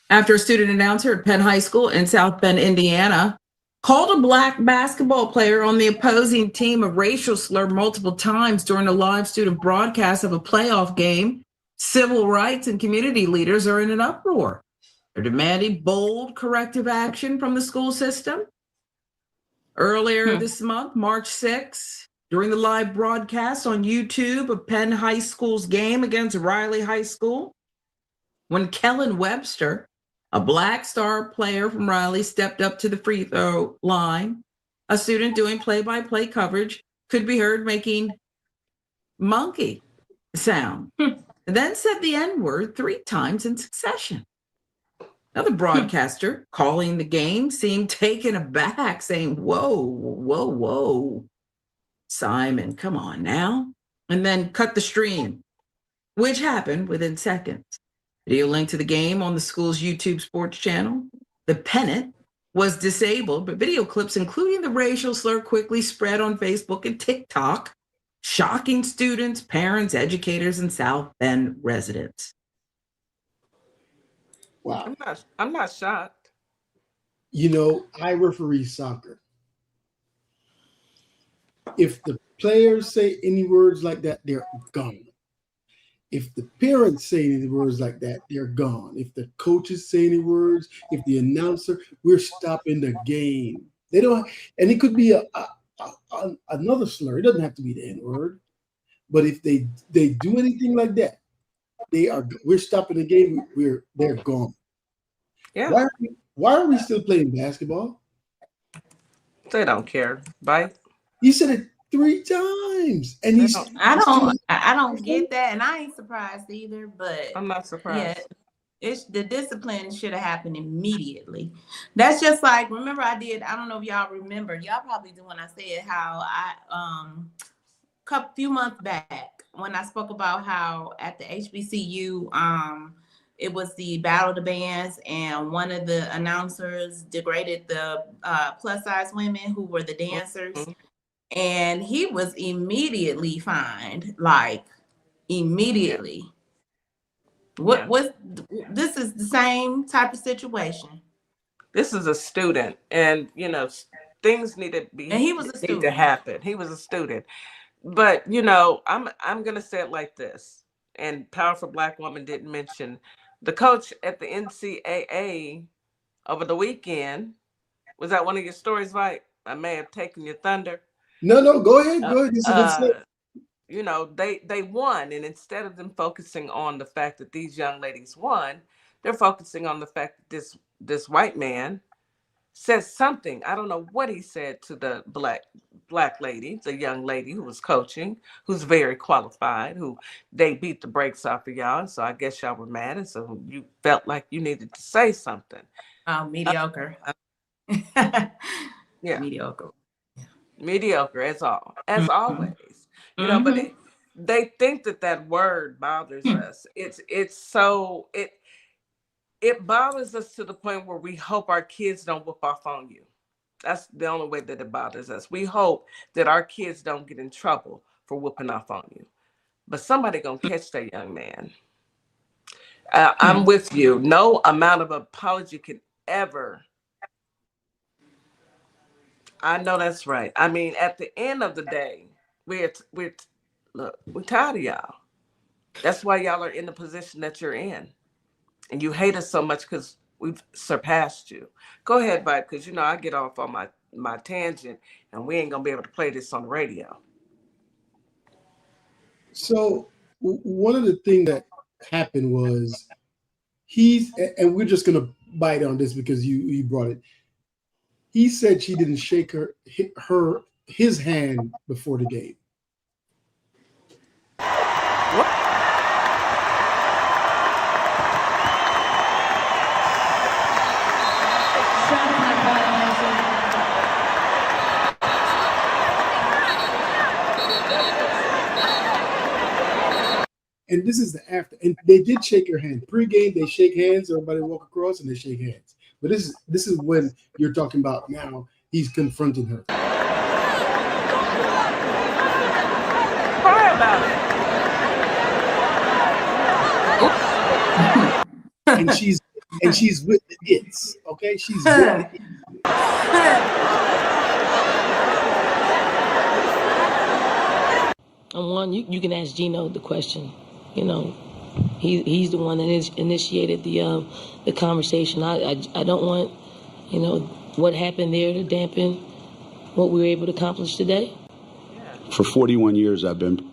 After a student announcer at Penn High School in South Bend, Indiana, called a black basketball player on the opposing team a racial slur multiple times during a live student broadcast of a playoff game, civil rights and community leaders are in an uproar. They're demanding bold corrective action from the school system. Earlier this month, March 6th, during the live broadcast on YouTube of Penn High School's game against Riley High School, when Kellen Webster, a black star player from Riley, stepped up to the free throw line, a student doing play-by-play coverage could be heard making monkey sound, and then said the N-word 3 times in succession. Another broadcaster calling the game seemed taken aback, saying, whoa, Simon, come on now, and then cut the stream, which happened within seconds. Video link to the game on the school's YouTube sports channel. The pennant was disabled, but video clips, including the racial slur, quickly spread on Facebook and TikTok, shocking students, parents, educators, and South Bend residents.
Wow.
I'm not shocked.
You know, I referee soccer. If the players say any words like that, they're gone. If the parents say any words like that, they're gone. If the coaches say any words, if the announcer, we're stopping the game. They don't, and it could be another slur. It doesn't have to be the N-word. But if they do anything like that, we're stopping the game. They're gone.
Yeah.
Why are we still playing basketball?
They don't care. Bye.
He said it 3 times, and
I don't get that, and I ain't surprised either. But
I'm not surprised.
Yeah, the discipline should have happened immediately. That's just like, remember I don't know if y'all remember. Y'all probably do when I said how few months back when I spoke about how at the HBCU it was the Battle of the Bands, and one of the announcers degraded the plus size women who were the dancers. And he was immediately fined, like immediately. This is the same type of situation.
This is a student, and things need to be.
And he was a student.
Need to happen. He was a student, but I'm gonna say it like this. And Powerful Black Woman didn't mention the coach at the NCAA over the weekend. Was that one of your stories, right? I may have taken your thunder.
No, go ahead.
They won, and instead of them focusing on the fact that these young ladies won, they're focusing on the fact that this white man said something. I don't know what he said to the black lady, the young lady who was coaching, who's very qualified, who they beat the brakes off of y'all. And so I guess y'all were mad, and so you felt like you needed to say something.
Mediocre.
Yeah, mediocre as always. But they think that word bothers us. It bothers us to the point where we hope our kids don't whoop off on you. That's the only way that it bothers us. We hope that our kids don't get in trouble for whooping off on you. But somebody gonna catch that young man. I'm with you. No amount of apology can ever. I know that's right. I mean, at the end of the day, we're tired of y'all. That's why y'all are in the position that you're in. And you hate us so much because we've surpassed you. Go ahead, Bud, because I get off on my tangent, and we ain't gonna be able to play this on the radio.
So one of the things that happened was and we're just gonna bite on this because you brought it. He said she didn't shake his hand before the game. And this is the after, and they did shake her hand. Pre-game, they shake hands. Everybody walk across and they shake hands. But this is when you're talking about now. He's confronting her.
Cry about
it. and she's with the hits. Okay, she's with the hits.
One, you can ask Gino the question. You know, he's the one that initiated the conversation. I don't want, you know, what happened there to dampen what we were able to accomplish today.
For 41 years, I've been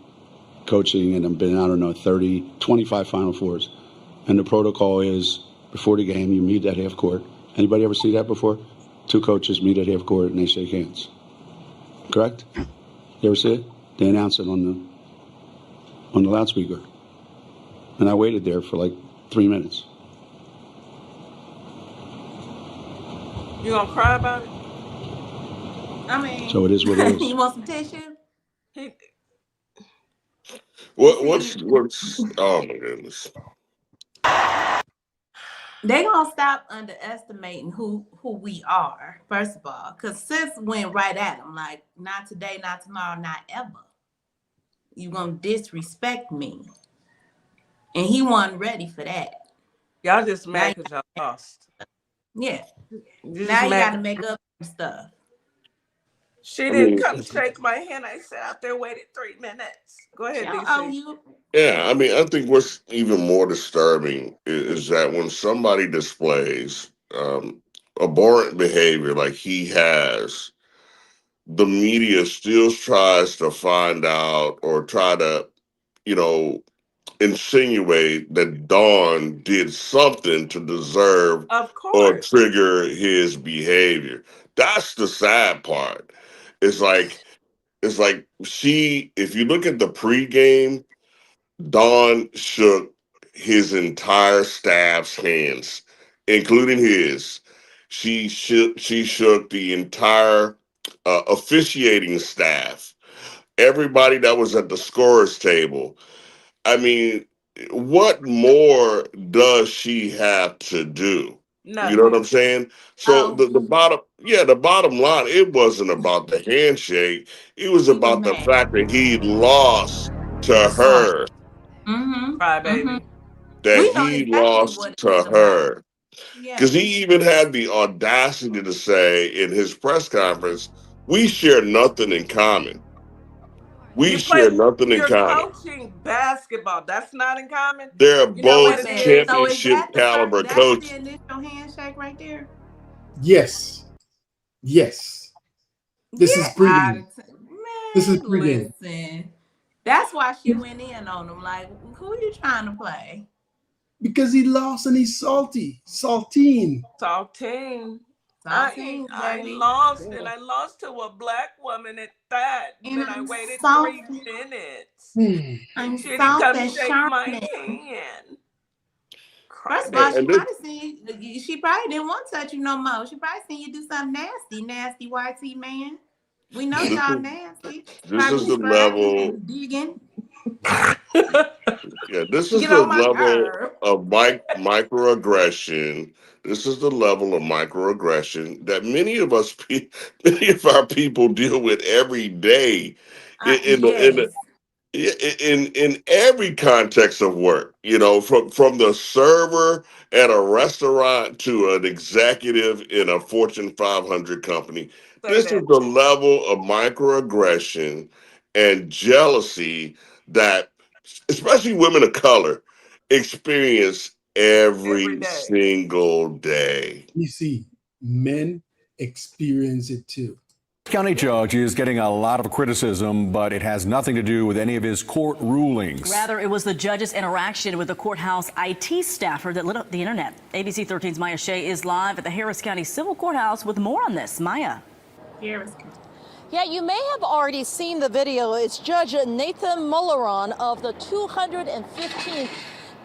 coaching, and I've been, 25 Final Fours. And the protocol is before the game, you meet at half court. Anybody ever see that before? Two coaches meet at half court and they shake hands. Correct? You ever see it? They announce it on the loudspeaker. And I waited there for like 3 minutes.
You gonna cry about it?
I mean,
so it is what it is.
You want some tissue?
What's oh my goodness.
They gonna stop underestimating who we are, first of all, because Sis went right at him, like, not today, not tomorrow, not ever. You gonna disrespect me. And he wasn't ready for that.
Y'all just mad because y'all lost.
Yeah. Now you gotta make up some stuff.
She didn't come shake my hand. I sat out there, waited 3 minutes. Go ahead, DC.
Yeah, I mean, I think what's even more disturbing is that when somebody displays abhorrent behavior like he has, the media still tries to find out or try to, you know, insinuate that Dawn did something to deserve or trigger his behavior. That's the sad part. It's like she, if you look at the pregame, Dawn shook his entire staff's hands, including his. She shook the entire officiating staff, everybody that was at the scorer's table. I mean, what more does she have to do?
Nothing.
You know what I'm saying? So the bottom line, it wasn't about the handshake. It was about the fact that he lost to her.
Cry, baby.
That he lost to her. Because he even had the audacity to say in his press conference, we share nothing in common. We share nothing in common.
You're coaching basketball. That's not in common.
They're both championship caliber coaches.
That's the initial handshake right there?
Yes. This is pregame. This is pregame.
Listen, that's why she went in on him. Like, who are you trying to play?
Because he lost and he's saltine.
I lost, and I lost to a black woman at that. And I waited 3 minutes. She didn't come shake my hand.
First of all, she probably didn't want to touch you no more. She probably seen you do something nasty YT man. We know y'all nasty.
This is the level.
Digging.
Yeah, this is the level of microaggression. This is the level of microaggression that many of our people deal with every day in every context of work. You know, from the server at a restaurant to an executive in a Fortune 500 company. This is the level of microaggression and jealousy that especially women of color experience every single day.
You see, men experience it too.
County judge is getting a lot of criticism, but it has nothing to do with any of his court rulings.
Rather, it was the judge's interaction with the courthouse IT staffer that lit up the internet. ABC 13's Maya Shea is live at the Harris County Civil Courthouse with more on this. Maya.
Harris County.
Yeah, you may have already seen the video. It's Judge Nathan Mulleron of the 215th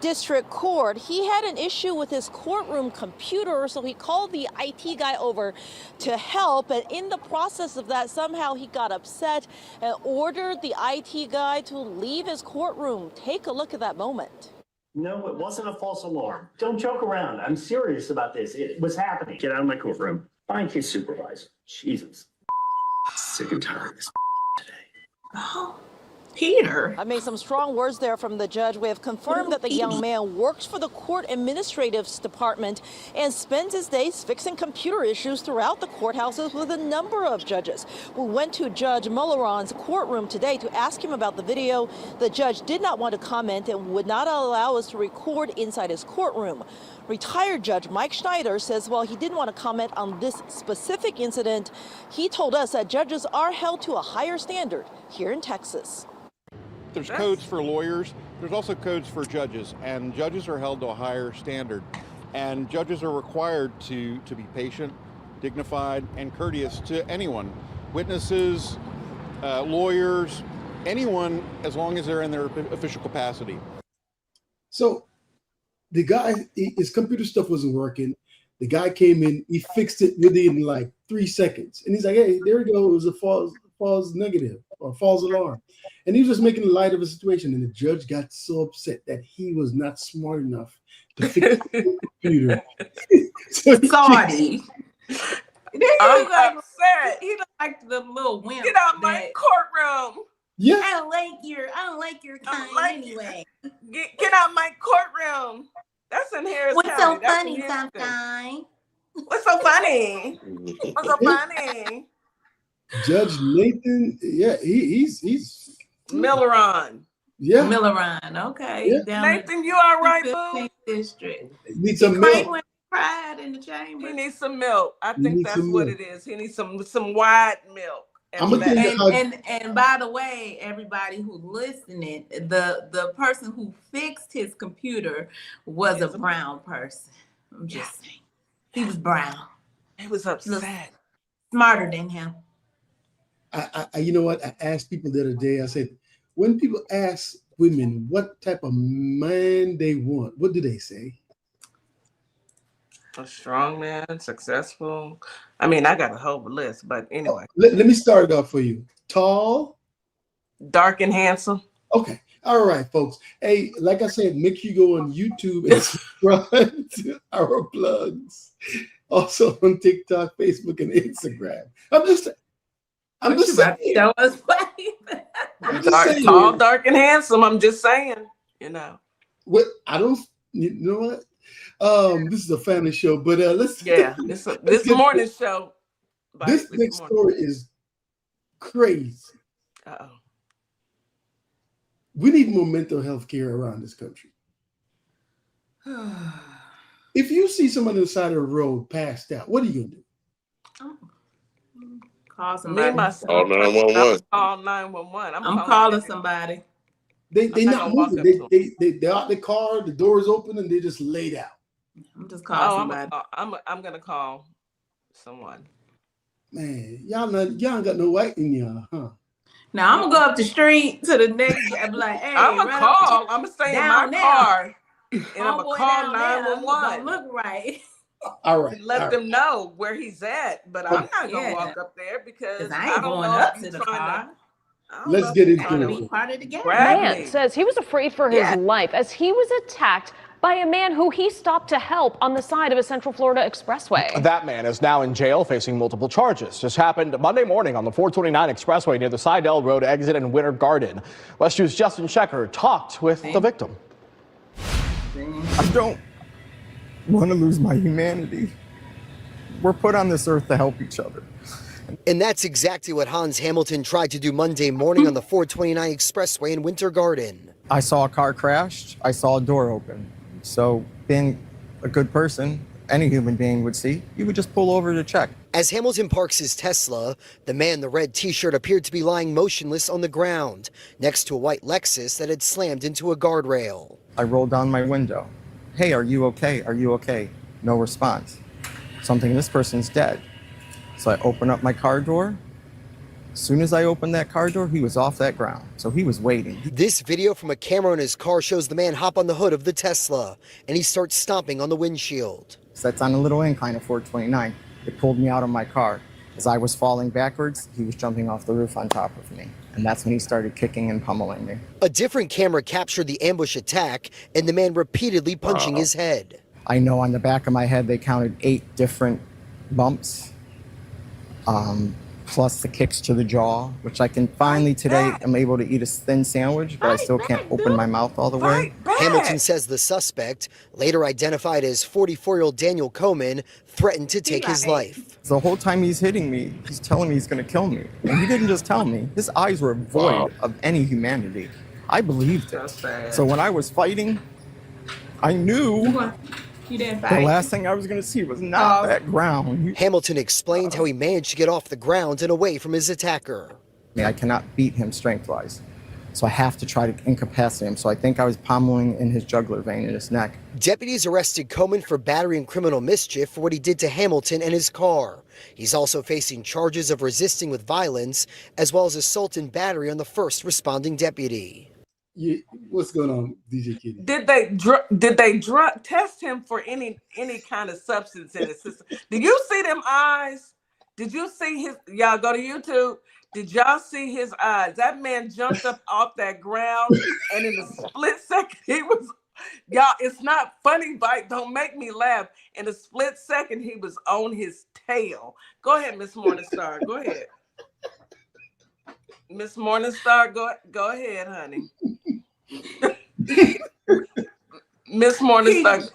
District Court. He had an issue with his courtroom computer, so he called the IT guy over to help. And in the process of that, somehow he got upset and ordered the IT guy to leave his courtroom. Take a look at that moment.
No, it wasn't a false alarm. Don't joke around. I'm serious about this. It was happening. Get out of my courtroom. Find case supervisor. Jesus. Sick and tired of this today.
Oh, Peter.
I made some strong words there from the judge. We have confirmed that the young man works for the court administrative department and spends his days fixing computer issues throughout the courthouses with a number of judges. We went to Judge Mulleron's courtroom today to ask him about the video. The judge did not want to comment and would not allow us to record inside his courtroom. Retired Judge Mike Schneider says while he didn't want to comment on this specific incident, he told us that judges are held to a higher standard here in Texas.
There's codes for lawyers. There's also codes for judges, and judges are held to a higher standard. And judges are required to be patient, dignified, and courteous to anyone, witnesses, lawyers, anyone, as long as they're in their official capacity.
So the guy, his computer stuff wasn't working. The guy came in, he fixed it within like 3 seconds. And he's like, hey, there we go. It was a false negative or false alarm. And he was just making light of a situation. And the judge got so upset that he was not smart enough to fix the computer.
Sorry.
I'm upset.
He like the little wimp.
Get out my courtroom.
Yeah.
I don't like your kind anyway.
Get out my courtroom. That's in Harris
What's
County.
so
That's
funny sometimes?
What's so funny? What's so funny?
Judge Nathan, yeah, he's
Milleron.
Yeah.
Milleron, okay.
Yeah.
Nathan, you all right, boo?
District.
Need some milk.
Cried in the chamber.
He needs some milk. I think that's what it is. He needs some white milk.
And by the way, everybody who's listening, the person who fixed his computer was a brown person. I'm just saying. He was brown.
He was upset.
Smarter than him.
I you know what? I asked people the other day, I said, when people ask women what type of man they want, what do they say?
A strong man, successful. I mean, I got a whole list, but anyway.
Let me start it off for you. Tall.
Dark and handsome.
Okay. All right, folks. Hey, like I said, make sure you go on YouTube and subscribe to Our Plugs. Also on TikTok, Facebook, and Instagram. I'm just saying.
Tell us
Tall, dark, and handsome. I'm just saying, you know.
What I don't, you know what? This is a family show, but let's
this morning show.
This next story is crazy.
Uh-oh.
We need more mental health care around this country. If you see someone on the side of the road passed out, what are you gonna do?
Call somebody.
Call 911.
Call 911.
I'm calling somebody.
They not moving. They're out the car. The door is open and they just laid out.
I'm just calling somebody.
I'm gonna call someone.
Man, y'all ain't got no white in y'all, huh?
Now I'm gonna go up the street to the next. I'm like, hey,
I'm gonna call. I'm gonna stay in my car, and I'm gonna call 911.
Look right.
All right.
Let them know where he's at, but I'm not gonna walk up there because
I ain't going up to the car.
Let's get into it.
Part of the game.
Man says he was afraid for his life as he was attacked by a man who he stopped to help on the side of a Central Florida expressway.
That man is now in jail facing multiple charges. This happened Monday morning on the 429 expressway near the Seidel Road exit in Winter Garden. West 2's Justin Shecker talked with the victim.
I don't want to lose my humanity. We're put on this earth to help each other.
And that's exactly what Hans Hamilton tried to do Monday morning on the 429 expressway in Winter Garden.
I saw a car crashed. I saw a door open. So being a good person, any human being would see, you would just pull over to check.
As Hamilton parks his Tesla, the man in the red t-shirt appeared to be lying motionless on the ground next to a white Lexus that had slammed into a guardrail.
I rolled down my window. Hey, are you okay? Are you okay? No response. So I'm thinking, this person's dead. So I open up my car door. As soon as I opened that car door, he was off that ground. So he was waiting.
This video from a camera in his car shows the man hop on the hood of the Tesla, and he starts stomping on the windshield.
So that's on a little incline of 429. It pulled me out of my car. As I was falling backwards, he was jumping off the roof on top of me. And that's when he started kicking and pummeling me.
A different camera captured the ambush attack and the man repeatedly punching his head.
I know on the back of my head they counted 8 different bumps, plus the kicks to the jaw, which I can finally today, I'm able to eat a thin sandwich, but I still can't open my mouth all the way.
Hamilton says the suspect, later identified as 44-year-old Daniel Coman, threatened to take his life.
The whole time he's hitting me, he's telling me he's going to kill me. And he didn't just tell me. His eyes were void of any humanity. I believed it. So when I was fighting, I knew the last thing I was going to see was not that ground.
Hamilton explained how he managed to get off the ground and away from his attacker.
I cannot beat him strength-wise. So I have to try to incapacitate him. So I think I was pommeling in his jugular vein in his neck.
Deputies arrested Coman for battery and criminal mischief for what he did to Hamilton and his car. He's also facing charges of resisting with violence, as well as assault and battery on the first responding deputy.
Yeah, what's going on, DJ Kitty?
Did they drug test him for any kind of substance in his system? Did you see them eyes? Did you see his? Y'all go to YouTube. Did y'all see his eyes? That man jumped up off that ground, and in a split second, he was. Y'all, it's not funny, but don't make me laugh. In a split second, he was on his tail. Go ahead, Miss Morningstar. Go ahead. Miss Morningstar, go ahead, honey. Miss Morningstar.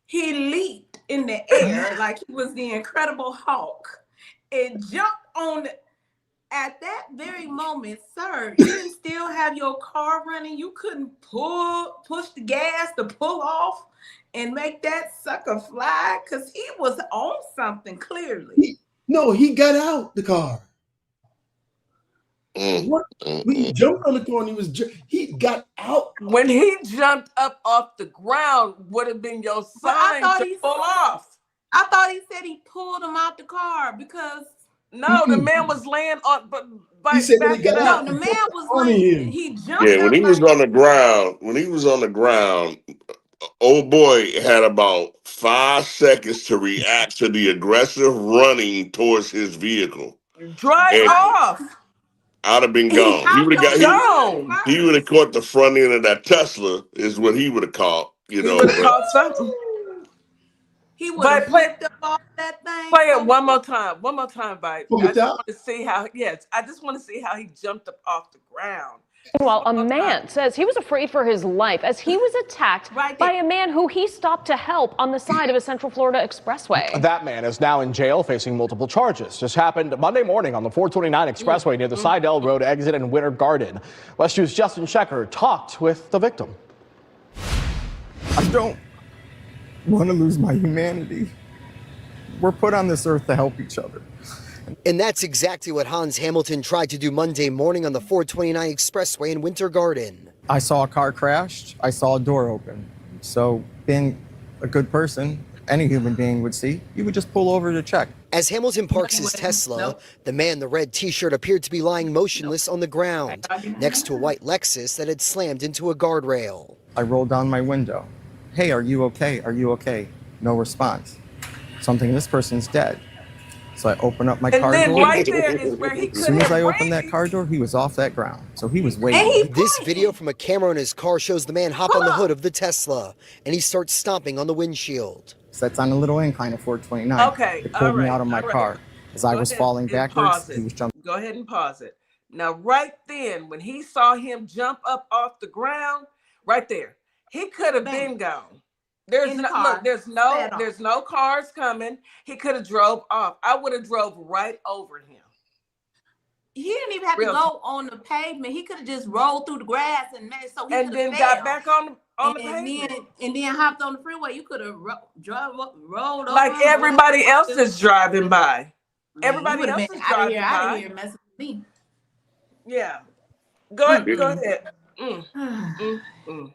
He leaped in the air like he was the Incredible Hulk and jumped on the. At that very moment, sir, you didn't still have your car running. You couldn't push the gas to pull off and make that sucker fly because he was on something clearly.
He got out the car. What? When he jumped on the car and he got out.
When he jumped up off the ground, would have been your sign to pull off.
I thought he said he pulled him out the car because.
No, the man was laying on. But
he said when he got out,
the man was laying. He jumped.
Yeah, when he was on the ground, old boy had about 5 seconds to react to the aggressive running towards his vehicle.
Drive off.
I'd have been gone. He would have got. He would have caught the front end of that Tesla. Is what he would have caught. You know.
He would have caught something.
He would have flipped up off that thing.
Play it one more time. One more time, Bite. I just want to see how. Yes, I just want to see how he jumped up off the ground.
Meanwhile, a man says he was afraid for his life as he was attacked by a man who he stopped to help on the side of a Central Florida expressway.
That man is now in jail facing multiple charges. This happened Monday morning on the 429 expressway near the Seidel Road exit in Winter Garden. West 2's Justin Shecker talked with the victim.
I don't want to lose my humanity. We're put on this earth to help each other.
And that's exactly what Hans Hamilton tried to do Monday morning on the 429 expressway in Winter Garden.
I saw a car crashed. I saw a door open. So being a good person, any human being would see, you would just pull over to check.
As Hamilton parks his Tesla, the man in the red t-shirt appeared to be lying motionless on the ground next to a white Lexus that had slammed into a guardrail.
I rolled down my window. Hey, are you okay? Are you okay? No response. So I'm thinking, this person's dead. So I open up my car door.
Right there is where he
as soon as I opened that car door, he was off that ground. So he was waiting.
This video from a camera in his car shows the man hop on the hood of the Tesla, and he starts stomping on the windshield.
So that's on a little incline of 429.
Okay,
it pulled me out of my car. As I was falling backwards, he was jumping.
Go ahead and pause it. Now, right then, when he saw him jump up off the ground, right there, he could have been gone. There's no cars coming. He could have drove off. I would have drove right over him.
He didn't even have to go on the pavement. He could have just rolled through the grass and then got
back on the pavement.
And then hopped on the freeway. You could have rolled over.
Like everybody else is driving by.
Everybody else is driving by. Out of here, messing with me.
Yeah. Go ahead.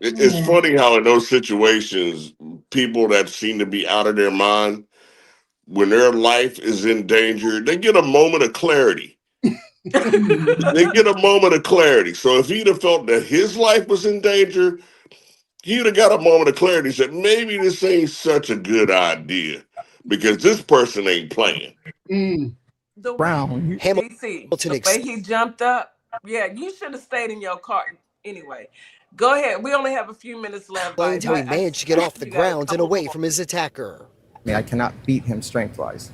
It's funny how in those situations, people that seem to be out of their mind, when their life is in danger, they get a moment of clarity. They get a moment of clarity. So if he'd have felt that his life was in danger, he'd have got a moment of clarity. Said, maybe this ain't such a good idea because this person ain't playing.
The way he jumped up, yeah, you should have stayed in your car. Anyway, go ahead. We only have a few minutes left.
How he managed to get off the ground and away from his attacker.
I mean, I cannot beat him strength-wise,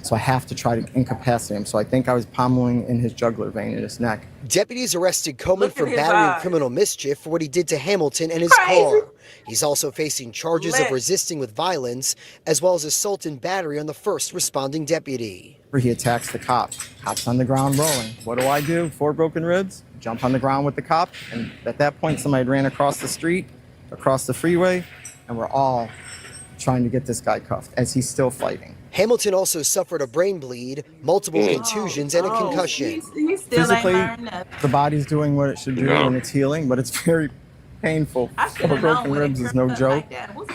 so I have to try to incapacitate him. So I think I was pommeling in his jugular vein in his neck.
Deputies arrested Coleman for battery and criminal mischief for what he did to Hamilton and his car. He's also facing charges of resisting with violence, as well as assault and battery on the first responding deputy.
He attacks the cop. Cop's on the ground rolling. What do? 4 broken ribs. Jump on the ground with the cop. And at that point, somebody ran across the street, across the freeway, and we're all trying to get this guy cuffed as he's still fighting.
Hamilton also suffered a brain bleed, multiple contusions, and a concussion.
He still
Physically,
ain't learned nothing.
the body's doing what it should do and it's healing, but it's very painful. 4 broken ribs is no joke.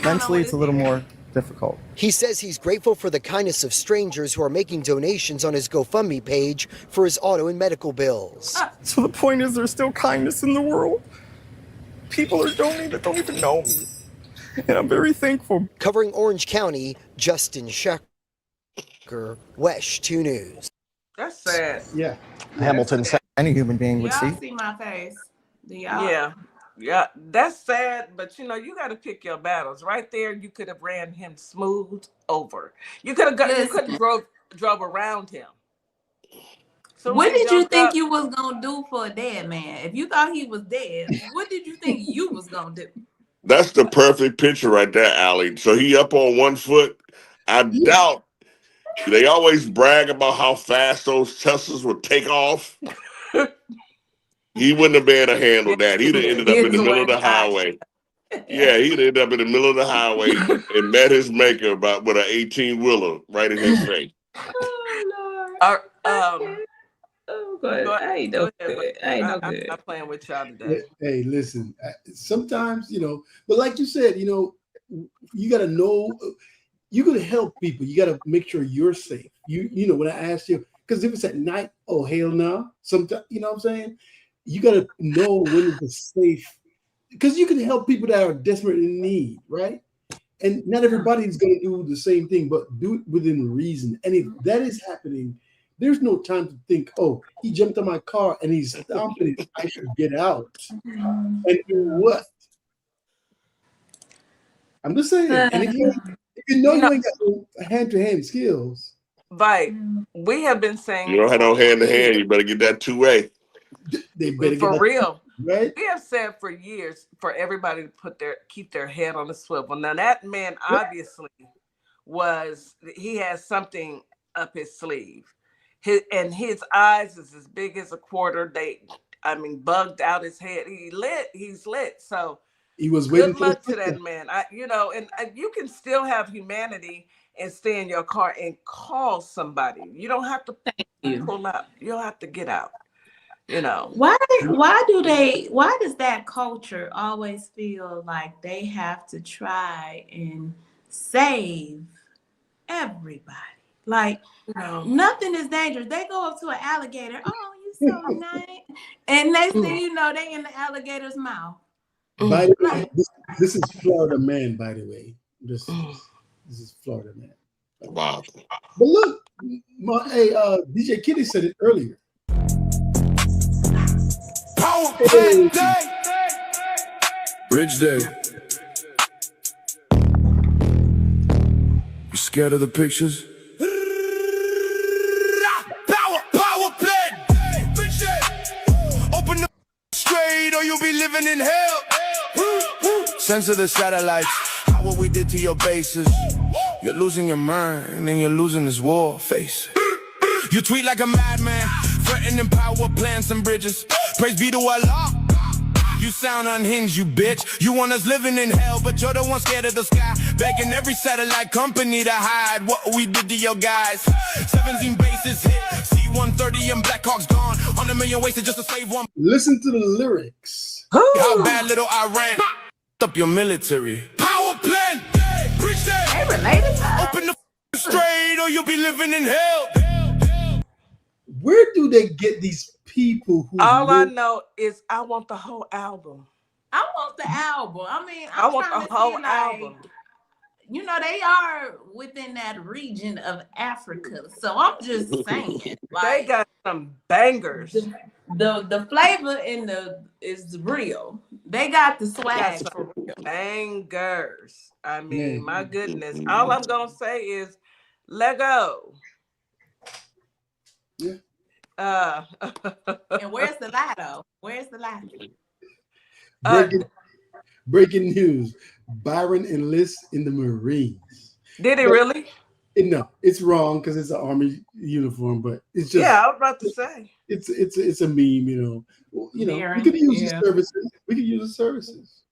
Mentally, it's a little more difficult.
He says he's grateful for the kindness of strangers who are making donations on his GoFundMe page for his auto and medical bills.
So the point is, there's still kindness in the world. People are donating that don't even know me. And I'm very thankful.
Covering Orange County, Justin Shecker, WESH 2 News.
That's sad.
Yeah. Hamilton said any human being would
Y'all
see.
see my face.
Yeah, that's sad, but you got to pick your battles. Right there, you could have ran him smooth over. You could have drove around him. So
what did you think you was gonna do for a dead man? If you thought he was dead, what did you think you was gonna do?
That's the perfect picture right there, Allie. So he up on 1 foot. I doubt they always brag about how fast those Teslas would take off. He wouldn't have been able to handle that. He'd have ended up in the middle of the highway. Yeah, he'd ended up in the middle of the highway and met his maker with an 18-wheeler right in his face.
I ain't no good.
I'm not playing with y'all today.
Hey, listen. Sometimes, but like you said, you got to know. You got to help people. You got to make sure you're safe. You when I asked you, because if it's at night, oh hell no. Sometimes, you know what I'm saying. You got to know when it's safe, because you can help people that are desperate in need, right? And not everybody's going to do the same thing, but do it within reason. And if that is happening, there's no time to think, oh, he jumped on my car and he's stomping it. I should get out. And do what? I'm just saying. And if you know you ain't got no hand-to-hand skills.
Right. We have been saying.
You don't have no hand-to-hand. You better get that 2-way.
They better
for
get
real.
Right?
We have said for years for everybody to keep their head on the swivel. Now that man obviously he has something up his sleeve. His eyes is as big as a quarter. Bugged out his head. He's lit. So
he was waiting.
Good luck to that man. You can still have humanity and stay in your car and call somebody. You don't have to pull out. You don't have to get out.
Why does that culture always feel like they have to try and save everybody? Like nothing is dangerous. They go up to an alligator. Oh, you so nice. And next thing you know, they in the alligator's mouth.
By the way, this is Florida man, by the way. This is Florida man.
Wow.
But look, DJ Kitty said it earlier.
Bridge Day. You scared of the pictures? Power play. Open the straight or you'll be living in hell. Censor the satellites. How what we did to your bases. You're losing your mind and you're losing this war. Face it. You tweet like a madman, threatening power plants and bridges. Praise be to Allah. You sound unhinged, you bitch. You want us living in hell, but you're the one scared of the sky. Begging every satellite company to hide what we did to your guys. 17 bases hit, C-130 and Black Hawk's gone. 100 million wasted just to save one.
Listen to the lyrics.
How bad little Iran up your military. Power plant, preach that.
They related to us.
Open the straight or you'll be living in hell.
Where do they get these people who
all I know is I want the whole album.
I want the album. I mean,
I want the whole album.
You know, they are within that region of Africa. So I'm just saying.
They got some bangers.
The flavor is real. They got the swag for real.
Bangers. I mean, my goodness. All I'm gonna say is Lego.
Yeah.
And where's the Lotto? Where's the
Lotto? Breaking news. Byron enlists in the Marines.
Did he really?
No, it's wrong because it's an Army uniform, but it's just.
Yeah, I was about to say.
It's a meme, you know. Well, you know, we could use the services. We could use the services.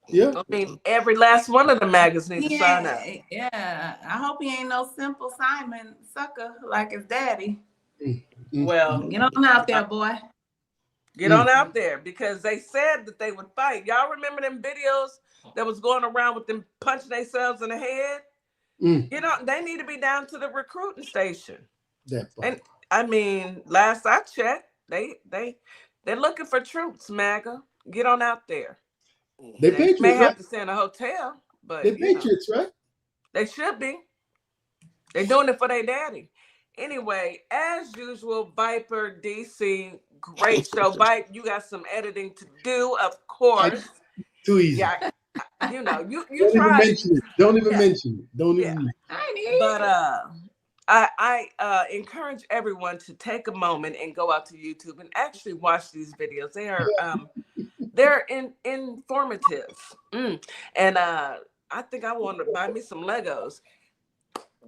Yeah.
I mean, every last one of the magazines to sign up.
Yeah. I hope he ain't no Simple Simon sucker like his daddy.
Well,
get on out there, boy.
Get on out there, because they said that they would fight. Y'all remember them videos that was going around with them punching themselves in the head? You know, they need to be down to the recruiting station. And I mean, last I checked, they're looking for troops, MAGA. Get on out there.
They Patriots,
may have
right?
to stay in a hotel, but
they Patriots, right?
They should be. They're doing it for their daddy. Anyway, as usual, Viper DC, great show. Viper, you got some editing to do, of course.
Too easy.
Yeah, you know, you
don't
try.
Even mention it. Don't even mention it. Don't even.
But I encourage everyone to take a moment and go out to YouTube and actually watch these videos. They are they're informative. And I think I want to buy me some Legos.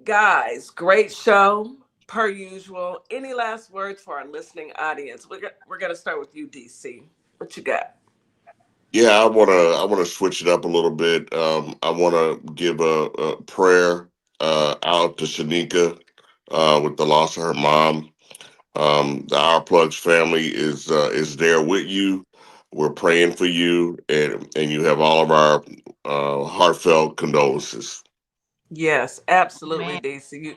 Guys, great show per usual. Any last words for our listening audience? We're gonna start with you, DC. What you got?
Yeah, I wanna switch it up a little bit. I wanna give a prayer out to Shanika with the loss of her mom. The Our Plugs family is there with you. We're praying for you, and you have all of our heartfelt condolences.
Yes, absolutely, DC.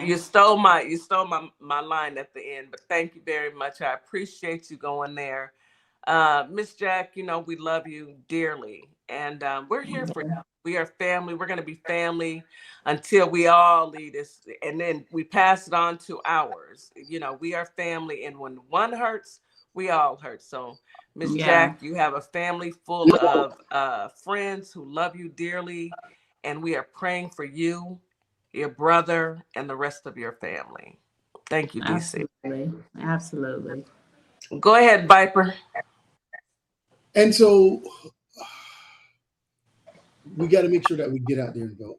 You stole my line at the end, but thank you very much. I appreciate you going there. Miss Jack, you know, we love you dearly, and we're here for you. We are family. We're going to be family until we all leave this, and then we pass it on to ours. You know, we are family, and when one hurts, we all hurt. So, Miss Jack, you have a family full of friends who love you dearly, and we are praying for you, your brother, and the rest of your family. Thank you, DC.
Absolutely.
Go ahead, Viper.
And so we got to make sure that we get out there and vote.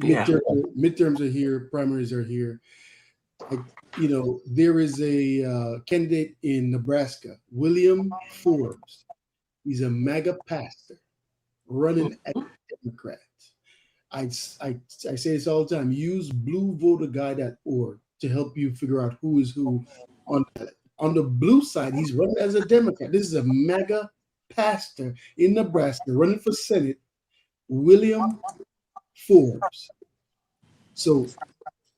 Midterms are here. Primaries are here. You know, there is a candidate in Nebraska, William Forbes. He's a MAGA pastor running as a Democrat. I say this all the time. Use bluevoterguide.org to help you figure out who is who on the ballot. On the blue side, he's running as a Democrat. This is a MAGA pastor in Nebraska running for Senate, William Forbes. So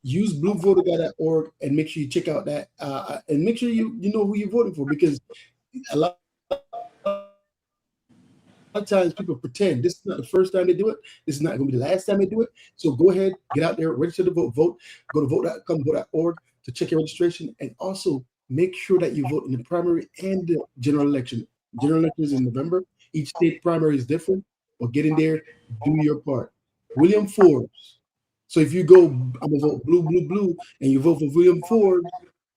use bluevoterguide.org and make sure you check out that and make sure you know who you're voting for, because a lot of times people pretend this is not the first time they do it. This is not going to be the last time they do it. So go ahead, get out there, register to vote. Go to vote.org to check your registration, and also make sure that you vote in the primary and the general election. General election is in November. Each state primary is different, but get in there, do your part. William Forbes. So if you go, I'm gonna vote blue, and you vote for William Forbes,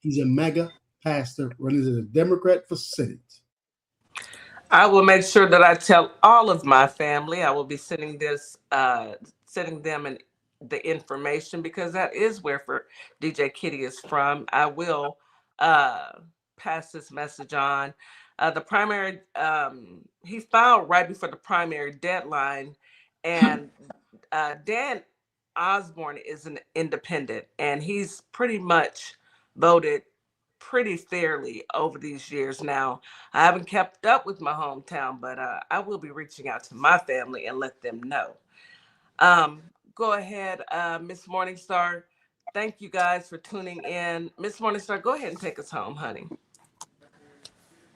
he's a MAGA pastor running as a Democrat for Senate.
I will make sure that I tell all of my family. I will be sending them in the information, because that is where for DJ Kitty is from. I will pass this message on. The primary, he filed right before the primary deadline, and Dan Osborne is an independent, and he's pretty much voted pretty fairly over these years now. I haven't kept up with my hometown, but I will be reaching out to my family and let them know. Go ahead, Miss Morningstar. Thank you guys for tuning in. Miss Morningstar, go ahead and take us home, honey.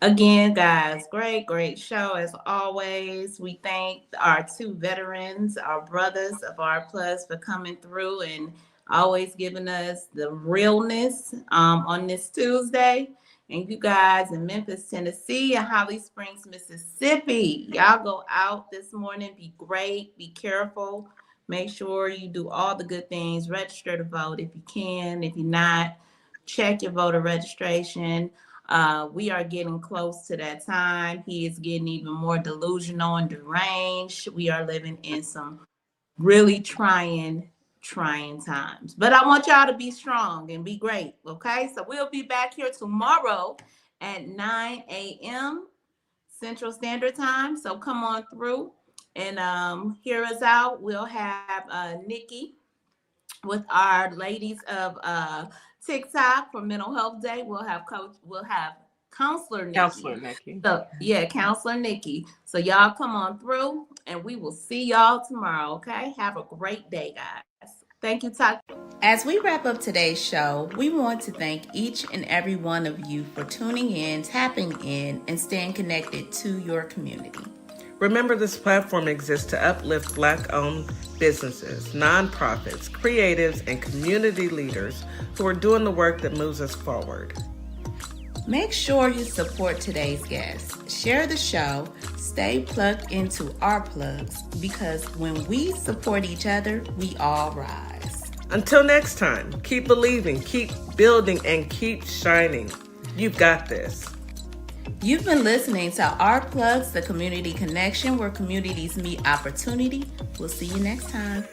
Again, guys, great show as always. We thank our two veterans, our brothers of Our Plus, for coming through and always giving us the realness on this Tuesday. And you guys in Memphis, Tennessee, and Holly Springs, Mississippi, y'all go out this morning. Be great. Be careful. Make sure you do all the good things. Register to vote if you can. If you're not, check your voter registration. We are getting close to that time. He is getting even more delusional and deranged. We are living in some really trying times. But I want y'all to be strong and be great, okay? So we'll be back here tomorrow at 9 a.m. Central Standard Time. So come on through and hear us out. We'll have Nikki with our ladies of TikTok for Mental Health Day. We'll have Counselor Nikki. So yeah, Counselor Nikki. So y'all come on through and we will see y'all tomorrow. Okay. Have a great day, guys. Thank you, Todd. As we wrap up today's show, we want to thank each and every one of you for tuning in, tapping in, and staying connected to your community.
Remember, this platform exists to uplift Black-owned businesses, nonprofits, creatives, and community leaders who are doing the work that moves us forward.
Make sure you support today's guests. Share the show. Stay plugged into our plugs, because when we support each other, we all rise.
Until next time, keep believing, keep building, and keep shining. You've got this.
You've been listening to Our Plugs, the community connection where communities meet opportunity. We'll see you next time.